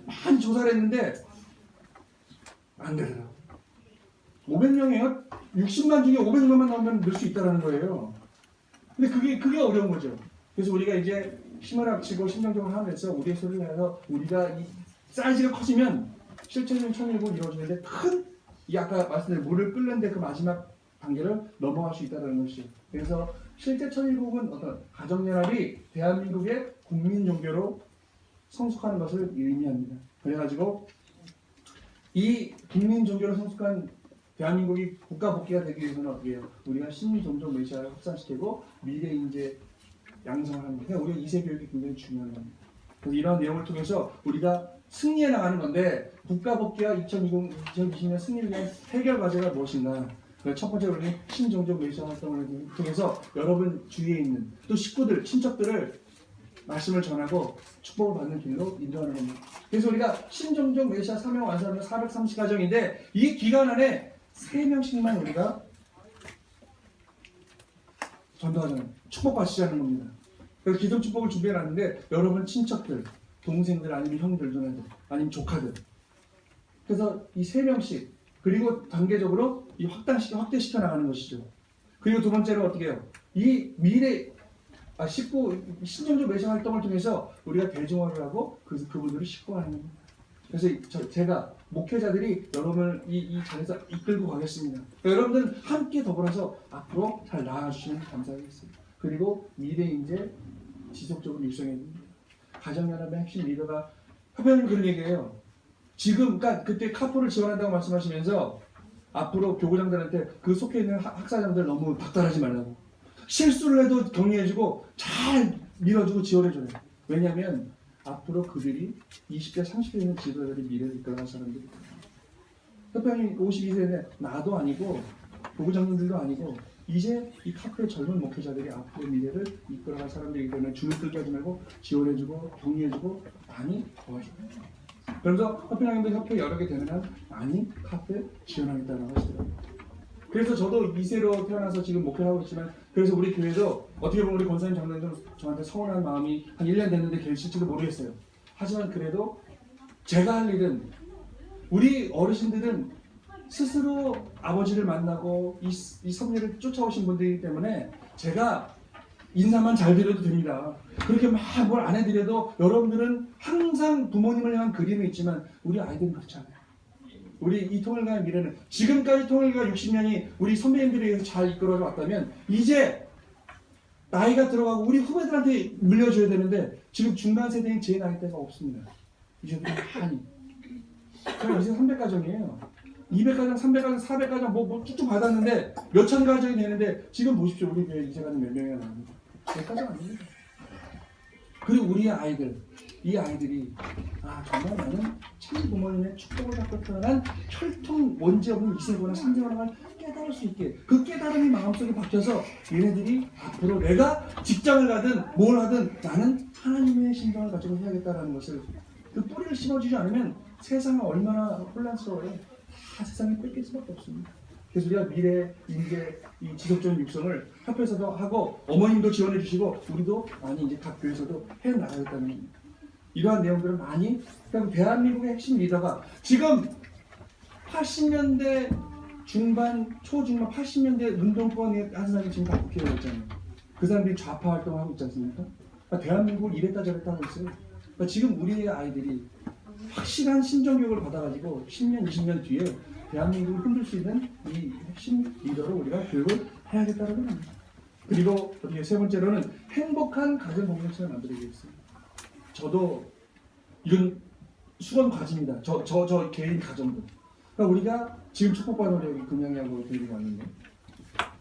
많이 조사를 했는데 안 되더라고요. 500명이에요. 60만 중에 500명만 넣으면 넣을 수 있다는 거예요. 근데 그게 어려운 거죠. 그래서 우리가 이제 힘을 합치고 심정적으로 하면서 우리의 소리를 해서 우리가 이 사이즈가 커지면 실제적인 천일국이 이루어지는데 이 아까 말씀드린 물을 끓는데 그 마지막 단계를 넘어갈 수 있다는 것이죠. 그래서 실제 천일국은 어떤 가정연합이 대한민국의 국민 종교로 성숙하는 것을 의미합니다. 그래가지고 이 국민 종교로 성숙한 대한민국이 국가 복귀가 되기 위해서는 어떻게 해요? 우리가 신미 종종 메시아를 확산시키고 미래 인재 양성을 하는 거예요. 우리가 2세 교육이 굉장히 중요한 겁니다. 그래서 이러한 내용을 통해서 우리가 승리해 나가는 건데 국가 복귀와 2020년 승리를 위한 해결 과제가 무엇인가? 첫 번째로 우리는 신종종 메시아 활동을 통해서 여러분 주위에 있는 또 식구들, 친척들을 말씀을 전하고 축복을 받는 길로 인도하는 겁니다. 그래서 우리가 신종종 메시아 사명 완수하는 430가정인데 이 기간 안에 3명씩만 우리가 전도하자는 축복받으시자는 겁니다. 그래서 기존 축복을 준비해놨는데 여러분 친척들, 동생들 아니면 형들, 누나들 아니면 조카들 그래서 이 3명씩 그리고 단계적으로 이 확대시켜 나가는 것이죠. 그리고 두 번째로 어떻게 해요? 이 미래 식구 신종적 메시아 활동을 통해서 우리가 대중화를 하고 그분들을 식구화하는 겁니다. 그래서 제가 목회자들이 여러분을 이 자리에서 이끌고 가겠습니다. 여러분들 함께 더불어서 앞으로 잘 나아주시면 감사하겠습니다. 그리고 미래 인재 지속적으로 육성해야 됩니다. 가정연합의 핵심 리더가 협회장님 그런 얘기예요. 지금 그러니까 그때 카포를 지원한다고 말씀하시면서 앞으로 교구장들한테 그 속해 있는 학사장들 너무 박탈하지 말라고 실수를 해도 격려해주고 잘 밀어주고 지원해줘요. 왜냐하면 앞으로 그들이 20대 30대 있는 지도자들이 미래를 이끌어갈 사람들이 협회장님 52세인데 나도 아니고 교구장님들도 아니고 이제 이 카프의 젊은 목회자들이 앞으로 미래를 이끌어갈 사람들이기 때문에 줄을 끌게 하지 말고 지원해주고 격려해주고 많이 도와줍니다. 그러면서 협회장님도 협회 여러 개 되면 많이 카페 지원하겠다고 하시더라고요. 그래서 저도 2세로 태어나서 지금 목회를 하고 있지만 그래서 우리 교회도 어떻게 보면 우리 권사님 장로님도 저한테 서운한 마음이 한 1년 됐는데 계실지도 모르겠어요. 하지만 그래도 제가 할 일은 우리 어르신들은 스스로 아버지를 만나고 이 섭리를 쫓아오신 분들이기 때문에 제가 인사만 잘 드려도 됩니다. 그렇게 막 뭘 안 해드려도 여러분들은 항상 부모님을 향한 그림이 있지만 우리 아이들은 그렇지 않아요. 우리 이 통일가의 미래는 지금까지 통일가 60년이 우리 선배님들에 의해서 잘 이끌어져 왔다면 이제 나이가 들어가고 우리 후배들한테 물려줘야 되는데 지금 중간 세대인 제 나이대가 없습니다. 이제 많이 제가 이제 300가정이에요. 200가정, 300가정, 400가정 뭐 쭉쭉 받았는데 몇천 가정이 되는데 지금 보십시오. 우리 교회 이제가정 몇 명이나 나옵니다. 100가정 아닙니다. 그리고 우리의 아이들 이 아이들이 정말 나는 참 부모님의 축복을 받고 태어난 혈통 원죄 없는 이세거나 삼세거나 깨달을 수 있게 그 깨달음이 마음속에 박혀서 얘네들이 앞으로 내가 직장을 가든 뭘 하든 나는 하나님의 심정을 가지고 해야겠다라는 것을 그 뿌리를 심어주지 않으면 세상은 얼마나 혼란스러워요. 다 세상이 뺏길 수밖에 없습니다. 그래서 우리가 미래, 인재, 이 지속적인 육성을 협회에서도 하고 어머님도 지원해 주시고 우리도 많이 이제 각 교회에서도 해 나가겠다는 겁니다. 이러한 내용들을 많이 그러니까 대한민국의 핵심 리더가 지금 80년대 중반, 초중반 80년대 운동권에 한 사람이 지금 다 국회의원 있잖아요. 그 사람들이 좌파 활동을 하고 있지 않습니까? 그러니까 대한민국을 이랬다 저랬다 하고 있어요. 그러니까 지금 우리의 아이들이 확실한 신정교육을 받아가지고 10년, 20년 뒤에 대한민국을 흔들 수 있는 이 핵심 리더로 우리가 교육을 해야겠다는 겁니다. 그리고 어떻게 세 번째로는 행복한 가정 공동체를 만들어야겠습니다. 저도 이런 수건 과제입니다. 저 개인 가정도. 그러니까 우리가 지금 축복받은 우리 여기 금양이하고 데리고 왔는데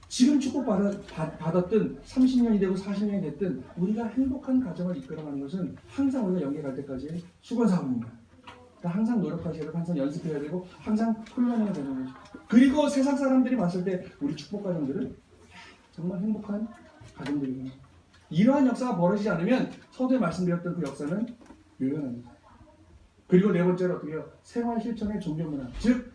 지금 축복받았든 30년이 되고 40년이 됐든 우리가 행복한 가정을 이끌어가는 것은 항상 우리가 연계 갈 때까지 수건 사업입니다. 그러니까 항상 노력하셔야 되고 항상 연습해야 되고 항상 훈련해야 되는 거죠. 그리고 세상 사람들이 봤을 때 우리 축복 가정들은 정말 행복한 가정들이구나. 이러한 역사가 벌어지지 않으면 서두에 말씀드렸던 그 역사는 묘연합니다. 그리고 네 번째로 어떻게 해요? 생활 실천의 종교 문화. 즉,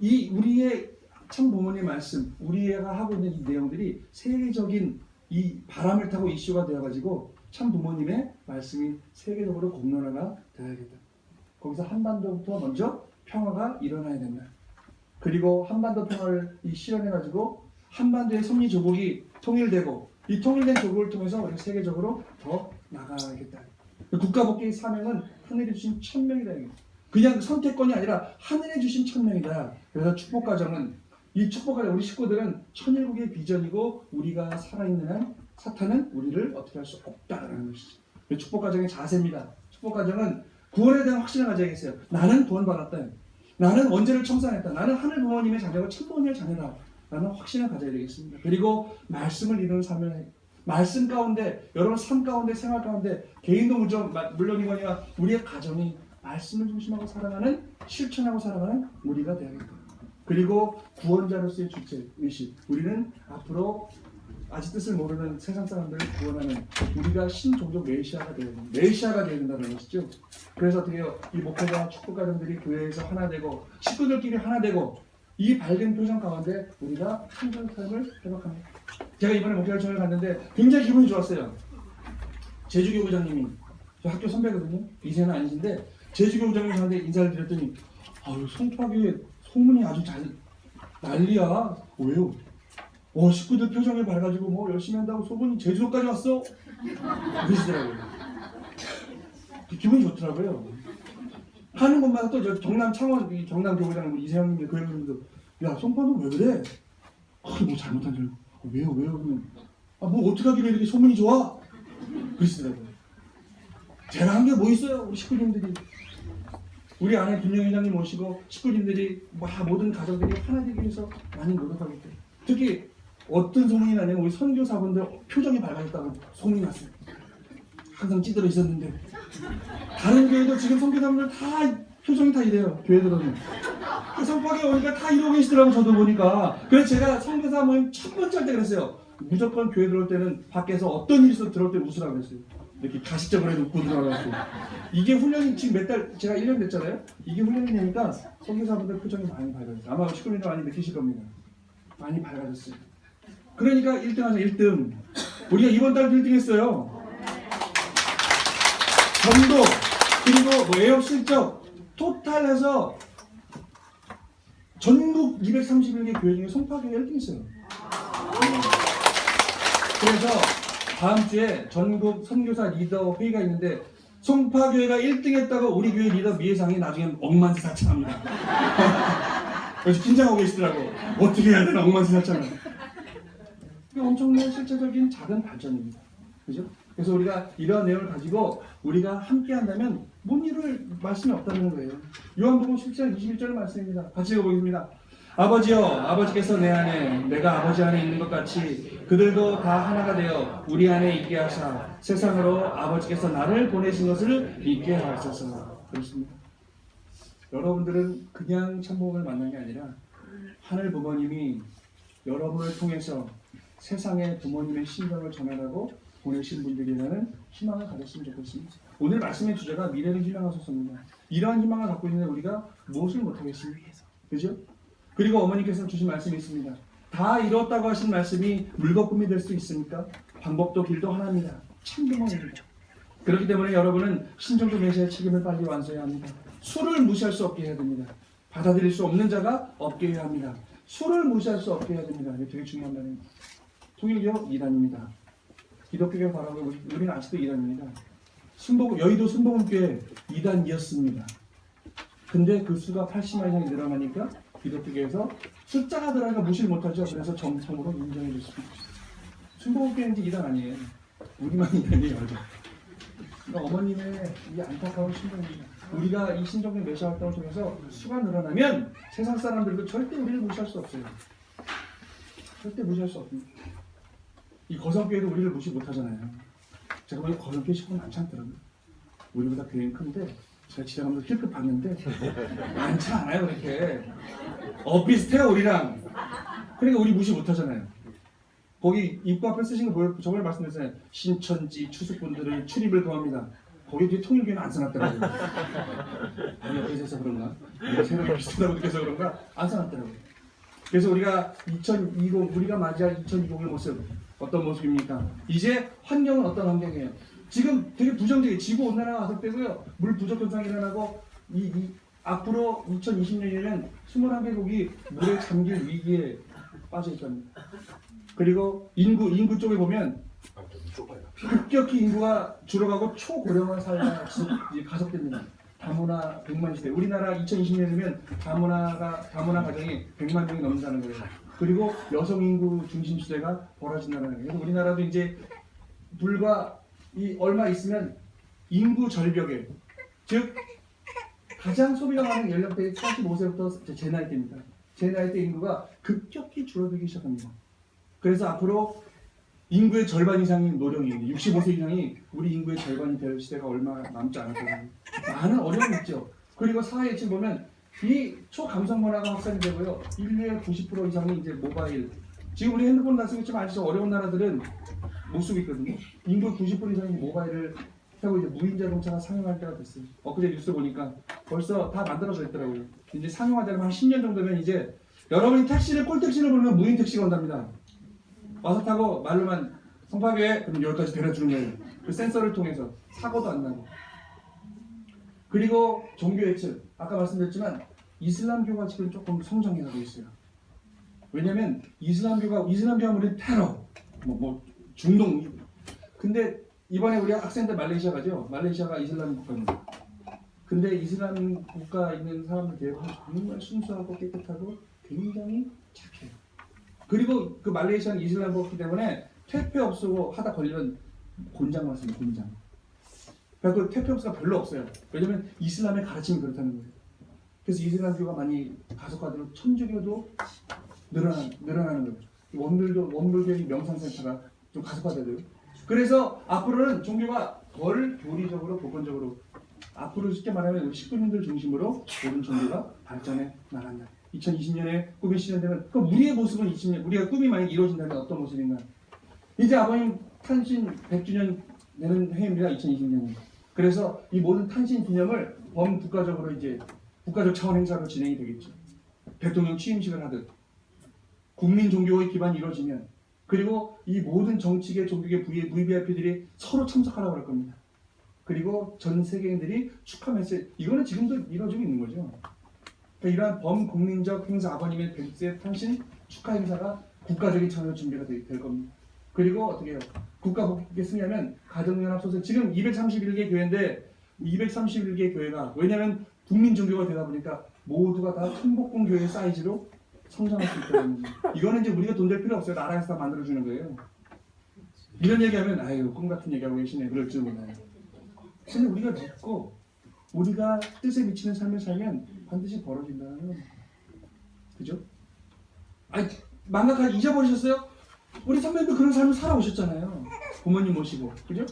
이 우리의 참 부모님의 말씀, 우리가 하고 있는 이 내용들이 세계적인 이 바람을 타고 이슈가 되어가지고 참 부모님의 말씀이 세계적으로 공론화가 되어야겠다. 거기서 한반도부터 먼저 평화가 일어나야 된다. 그리고 한반도 평화를 실현해가지고 한반도의 섭리 조국이 통일되고 이 통일된 조국을 통해서 우리가 세계적으로 더 나가야겠다. 국가복귀의 사명은 하늘이 주신 천명이다. 그냥 선택권이 아니라 하늘에 주신 천명이다. 그래서 축복가정은 이 축복가정 우리 식구들은 천일국의 비전이고 우리가 살아있는 한 사탄은 우리를 어떻게 할 수 없다라는 것이죠. 축복가정의 자세입니다. 축복가정은 구원에 대한 확신을 가져야겠어요. 나는 구원받았다. 나는 원죄를 청산했다. 나는 하늘 부모님의 자녀고 참 부모님의 자녀다. 라는 확신을 가져야 되겠습니다. 그리고 말씀을 이루는 사명에 말씀 가운데 여러분 삶 가운데 생활 가운데 개인도 물론이거니와 우리의 가정이 말씀을 중심하고 살아가는 실천하고 살아가는 우리가 되야겠다. 그리고 구원자로서의 주체의식 우리는 앞으로 아직 뜻을 모르는 세상 사람들을 구원하는 우리가 신종족 메시아가 되어야 된다는 것이죠. 그래서 어떻게 해요? 이 목회자 축복가정들이 교회에서 하나 되고 식구들끼리 하나 되고 이 밝은 표정 가운데 우리가 한전 삶을 회복합니다. 제가 이번에 목회자청을 갔는데 굉장히 기분이 좋았어요. 제주교부장님이 저 학교 선배거든요. 이제는 아니신데 제주교부장님이 저한테 인사를 드렸더니 아유 송파교회 소문이 아주 잘 난리야. 왜요? 식구들 표정이 밝아지고 뭐 열심히 한다고 소문이 제주도까지 왔어? 그러시더라고요. 기분이 좋더라고요. 하는 것마다 또 저 경남 창원 경남 교부장 이세영님 교회님도 야 송파도 왜 그래? 뭐 잘못한 줄 알고 왜요 그러면 뭐 어떻게 하길래 이렇게 소문이 좋아? 그러시더라고요. 제가 한 게 뭐 있어요? 우리 식구님들이 우리 안에 김영 회장님 모시고 식구님들이 모든 가정들이 하나 되기 위해서 많이 노력하겠죠. 특히 어떤 소문이 나냐면 우리 선교사분들 표정이 밝아졌다고 소문이 났어요. 항상 찌들어 있었는데 다른 교회도 지금 선교사분들 다 표정이 다 이래요. 교회들은 성파에 오니까 다 이러고 계시더라고. 저도 보니까. 그래서 제가 선교사 모임 첫 번째 할 때 그랬어요. 무조건 교회 들어올 때는 밖에서 어떤 일이 있어도 들어올 때 웃으라고 그랬어요. 이렇게 가식적으로 해도 웃고 들어가고. 이게 훈련이 지금 몇 달, 제가 1년 됐잖아요. 이게 훈련이 되니까 선교사분들 표정이 많이 밝아졌어요. 아마 식구님들 많이 느끼실 겁니다. 많이 밝아졌어요. 그러니까 1등 하자 1등. 우리가 이번 달도 1등 했어요. 전도 그리고 애업 실적 토탈해서 전국 231개 교회 중에 송파교회가 1등 했어요. 그래서 다음 주에 전국 선교사 리더 회의가 있는데 송파교회가 1등 했다고 우리 교회 리더 미애상이 나중에 억만세사창합니다. 그래서 긴장하고 계시더라고. 어떻게 해야 되나 억만세사창을. 엄청난 실제적인 작은 발전입니다. 그죠? 그래서 우리가 이러한 내용을 가지고 우리가 함께 한다면 못 이룰 말씀이 없다는 거예요. 요한복음 17장 21절 말씀입니다. 같이 읽어보겠습니다. 아버지여, 아버지께서 내 안에 내가 아버지 안에 있는 것 같이 그들도 다 하나가 되어 우리 안에 있게 하사 세상으로 아버지께서 나를 보내신 것을 믿게 하소서. 그렇습니다. 여러분들은 그냥 참복을 만난 게 아니라 하늘 부모님이 여러분을 통해서 세상의 부모님의 신경을 전하라고 보내신 분들이라는 희망을 가졌으면 좋겠습니다. 오늘 말씀의 주제가 미래를 희망하소서입니다. 이러한 희망을 갖고 있는 우리가 무엇을 못하겠습니까? 그죠? 그리고 어머니께서 주신 말씀이 있습니다. 다 이뤘다고 하신 말씀이 물거품이 될 수 있습니까? 방법도 길도 하나입니다. 참부모입니다. 그렇기 때문에 여러분은 신정도 메시아의 책임을 빨리 완수해야 합니다. 수를 무시할 수 없게 해야 됩니다. 받아들일 수 없는 자가 없게 해야 합니다. 수를 무시할 수 없게 해야 됩니다. 이게 되게 중요한 말입니다. 통일교 2단입니다. 기독교계 바라고 우리는 아직도 2단입니다. 여의도 순복음교회 2단이었습니다. 근데 그 수가 80만 이상이 늘어나니까 기독교계에서 숫자가 들어가니까 무시를 못하죠. 그래서 정통으로 인정해 줬습니다. 순복음교회는 이제 2단 아니에요. 우리만 2단이에요. 그러니까 어머님의 이 안타까운 심정입니다. 우리가 이 신정된 메시아 활동을 통해서 수가 늘어나면 세상 사람들도 절대 우리를 무시할 수 없어요. 절대 무시할 수 없습니다. 이 거성교회도 우리를 무시 못하잖아요. 제가 보기엔 거성교회 식구 많지 않더라고요. 우리보다 교회는 큰데 제가 지나가면서 힐끗 봤는데 많지 않아요. 그렇게 비슷해요 우리랑. 그러니까 우리 무시 못하잖아요. 거기 입구 앞에 쓰신 거 저번에 말씀드렸잖아요. 신천지 추수꾼들을 출입을 도합니다. 거기 뒤에 통일교회는 안 써놨더라고요. 아니 옆에 있어서 그런가? 우리가 새로운 비슷하다고 느껴서 그런가? 안 써놨더라고요. 그래서 우리가 2020 우리가 맞이할 2020의 모습 어떤 모습입니까? 이제 환경은 어떤 환경이에요? 지금 되게 부정적이에요. 지구 온난화가 가속되고요. 물 부족 현상이 일어나고 앞으로 2020년에는 21개국이 물에 잠길 위기에 빠져 있답니다. 그리고 인구 쪽에 보면 급격히 인구가 줄어가고 초고령화 사회가 가속됩니다. 다문화 100만 시대. 우리나라 2020년이면 다문화 가정이 100만 명이 넘는다는 거예요. 그리고 여성 인구 중심 시대가 벌어진다는 거예요. 그래서 우리나라도 이제 불과 얼마 있으면 인구 절벽에, 즉 가장 소비가 많은 연령대의 45세부터 제 나이 때입니다. 제 나이 때 인구가 급격히 줄어들기 시작합니다. 그래서 앞으로 인구의 절반 이상이 노령이에요. 65세 이상이 우리 인구의 절반이 될 시대가 얼마 남지 않았거든요. 많은 어려움이 있죠. 그리고 사회 예측 보면 이 초감성 문화가 확산이 되고요. 인류의 90% 이상이 이제 모바일. 지금 우리 핸드폰 다 쓰고 있지만 아직 어려운 나라들은 못 쓰고 있거든요. 인구 90% 이상이 모바일을 하고 이제 무인 자동차가 상용할 때가 됐어요. 엊그제 뉴스 보니까 벌써 다 만들어져 있더라고요. 이제 상용화되면 한 10년 정도면 이제 여러분이 꼴택시를 부르면 무인 택시가 온답니다. 와서 타고 말로만 성파교에 그럼 여기까지 데려주는 거예요. 그 센서를 통해서 사고도 안 나고. 그리고 종교 예측 아까 말씀드렸지만 이슬람교가 지금 조금 성장해가고 있어요. 왜냐면 이슬람교 하면 테러, 중동. 근데 이번에 우리 학생들 말레이시아 가죠. 말레이시아가 이슬람 국가입니다. 근데 이슬람 국가 있는 사람들 대부분 정말 순수하고 깨끗하고 굉장히 착해요. 그리고 그 말레이시아는 이슬람이기 때문에 퇴폐업소 하다 걸리면 곤장 맞습니다. 곤장. 그래서 퇴폐업소가 별로 없어요. 왜냐면 이슬람의 가르침이 그렇다는 거예요. 그래서 이슬람교가 많이 가속화되고 천주교도 늘어나는 거예요. 원불교의 명상센터가 좀 가속화되고요. 그래서 앞으로는 종교가 덜 교리적으로 보건적으로 앞으로 쉽게 말하면 우리 식구님들 중심으로 모든 종교가 발전해 나간다. 2020년에 꿈이 실현되면 그 우리의 모습은 20년 우리가 꿈이 만약 이루어진다면 어떤 모습인가? 이제 아버님 탄신 100주년 되는 해입니다. 2020년이. 그래서 이 모든 탄신 기념을 범국가적으로 이제 국가적 차원 행사로 진행이 되겠죠. 대통령 취임식을 하듯 국민 종교의 기반이 이루어지면 그리고 이 모든 정치계 종교계 VVIP들이 서로 참석하라고 할 겁니다. 그리고 전 세계인들이 축하 메시지 이거는 지금도 이루어지고 있는 거죠. 그러니까 이러한 범국민적 행사 아버님의 100세 탄신 축하 행사가 국가적인 차원으로 준비가 될 겁니다. 그리고 어떻게 해요? 국가 복귀에 승리하면 가정연합소설 지금 231개 교회인데 231개 교회가 왜냐하면 국민 종교가 되다 보니까 모두가 다 천복궁 교회 사이즈로 성장할 수 있다는 거죠. 이거는 이제 우리가 돈 될 필요 없어요. 나라에서 다 만들어주는 거예요. 이런 얘기하면 아유 꿈 같은 얘기하고 계시네 그럴 줄 몰라요. 근데 우리가 믿고 우리가 뜻에 미치는 삶을 살면 반드시 벌어진다는 거예요. 그죠? 아니, 망각하지 잊어버리셨어요? 우리 선배님도 그런 삶을 살아오셨잖아요. 부모님 모시고, 그죠?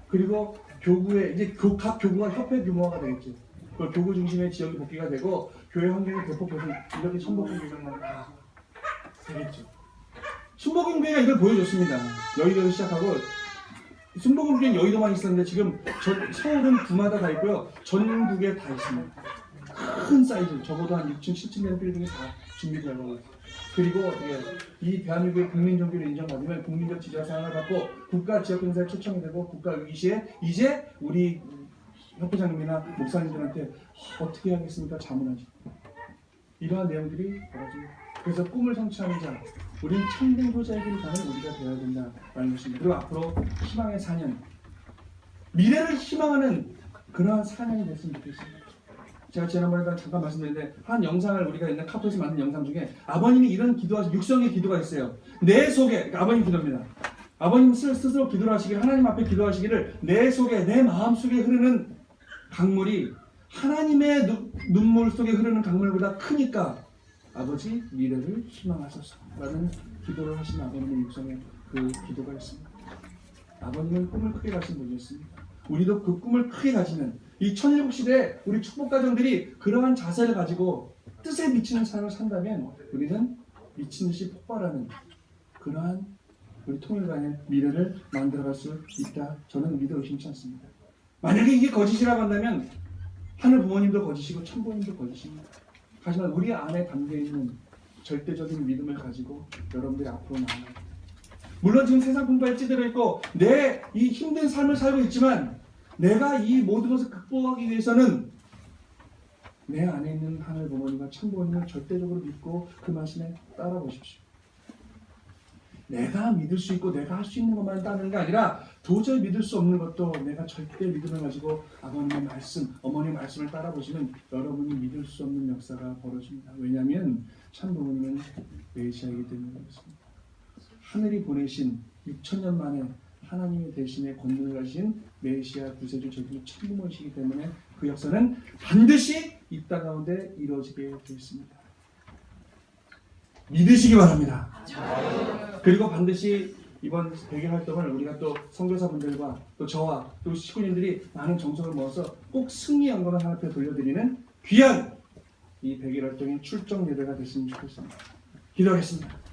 그리고 교구에 이제 각 교구가 협회 규모화가 되겠죠. 그 교구 중심의 지역이 복귀가 되고 교회 환경이 대폭해서 이렇게 천복교회가 다 되겠죠. 순복음교회가 이걸 보여줬습니다. 여의도에서 시작하고 순복음교회는 여의도만 있었는데 지금 서울은 구마다 다 있고요. 전국에 다 있습니다. 큰 사이즈, 적어도 한 6층, 7층 되는 빌딩이 다 준비되어 있어요. 그리고 이 대한민국의 국민종교를 인정받으면 국민적 지지와 사랑을 받고 국가 지역행사에 초청이 되고 국가의시에 이제 우리 협회장님이나 목사님들한테 어떻게 하겠습니까? 자문하지. 이러한 내용들이 벌어집니다. 그래서 꿈을 성취하는 자, 우리는 참된 효자의 길을 가는 우리가 되어야 된다라는 것입니다. 그리고 앞으로 희망의 4년, 미래를 희망하는 그러한 4년이 됐으면 좋겠습니다. 제가 지난번에도 잠깐 말씀드렸는데 한 영상을 우리가 옛날 카톡에서 만든 영상 중에 아버님이 이런 기도하시 육성의 기도가 있어요. 내 속에, 그러니까 아버님 기도입니다. 아버님 스스로 기도를 하시길, 하나님 앞에 기도하시기를 내 속에, 내 마음 속에 흐르는 강물이 하나님의 눈물 속에 흐르는 강물보다 크니까 아버지 미래를 희망하소서 라는 기도를 하신 아버님의 육성의 그 기도가 있습니다. 아버님은 꿈을 크게 가신 분이었습니다. 우리도 그 꿈을 크게 가지는 이 1007시대에 우리 축복가정들이 그러한 자세를 가지고 뜻에 미치는 삶을 산다면 우리는 미친 듯이 폭발하는 그러한 우리 통일간의 미래를 만들어갈 수 있다. 저는 믿어 의심치 않습니다. 만약에 이게 거짓이라고 한다면 하늘 부모님도 거짓이고 천부모님도 거짓입니다. 하지만 우리 안에 담겨있는 절대적인 믿음을 가지고 여러분들이 앞으로 나아가야 합니다. 물론 지금 세상 풍파에 찌들어 있고 내 이 힘든 삶을 살고 있지만 내가 이 모든 것을 극복하기 위해서는 내 안에 있는 하늘 부모님과 천부모님을 절대적으로 믿고 그 말씀에 따라 보십시오. 내가 믿을 수 있고 내가 할 수 있는 것만 따르는 게 아니라 도저히 믿을 수 없는 것도 내가 절대 믿음을 가지고 아버님의 말씀, 어머니의 말씀을 따라 보시면 여러분이 믿을 수 없는 역사가 벌어집니다. 왜냐하면 참부모님은 메시아이기 때문에 그렇습니다. 하늘이 보내신 6천년 만에 하나님의 대신에 권능을 가신 메시아 구세주 저기 참부모이시기 때문에 그 역사는 반드시 이 땅 가운데 이루어지게 되어 있습니다. 믿으시기 바랍니다. 그리고 반드시 이번 100일 활동을 우리가 또 선교사분들과 또 저와 또 식구님들이 많은 정성을 모아서 꼭 승리 영광을 하나님께 돌려드리는 귀한 이 100일 활동의 출정 예배가 됐으면 좋겠습니다. 기도하겠습니다.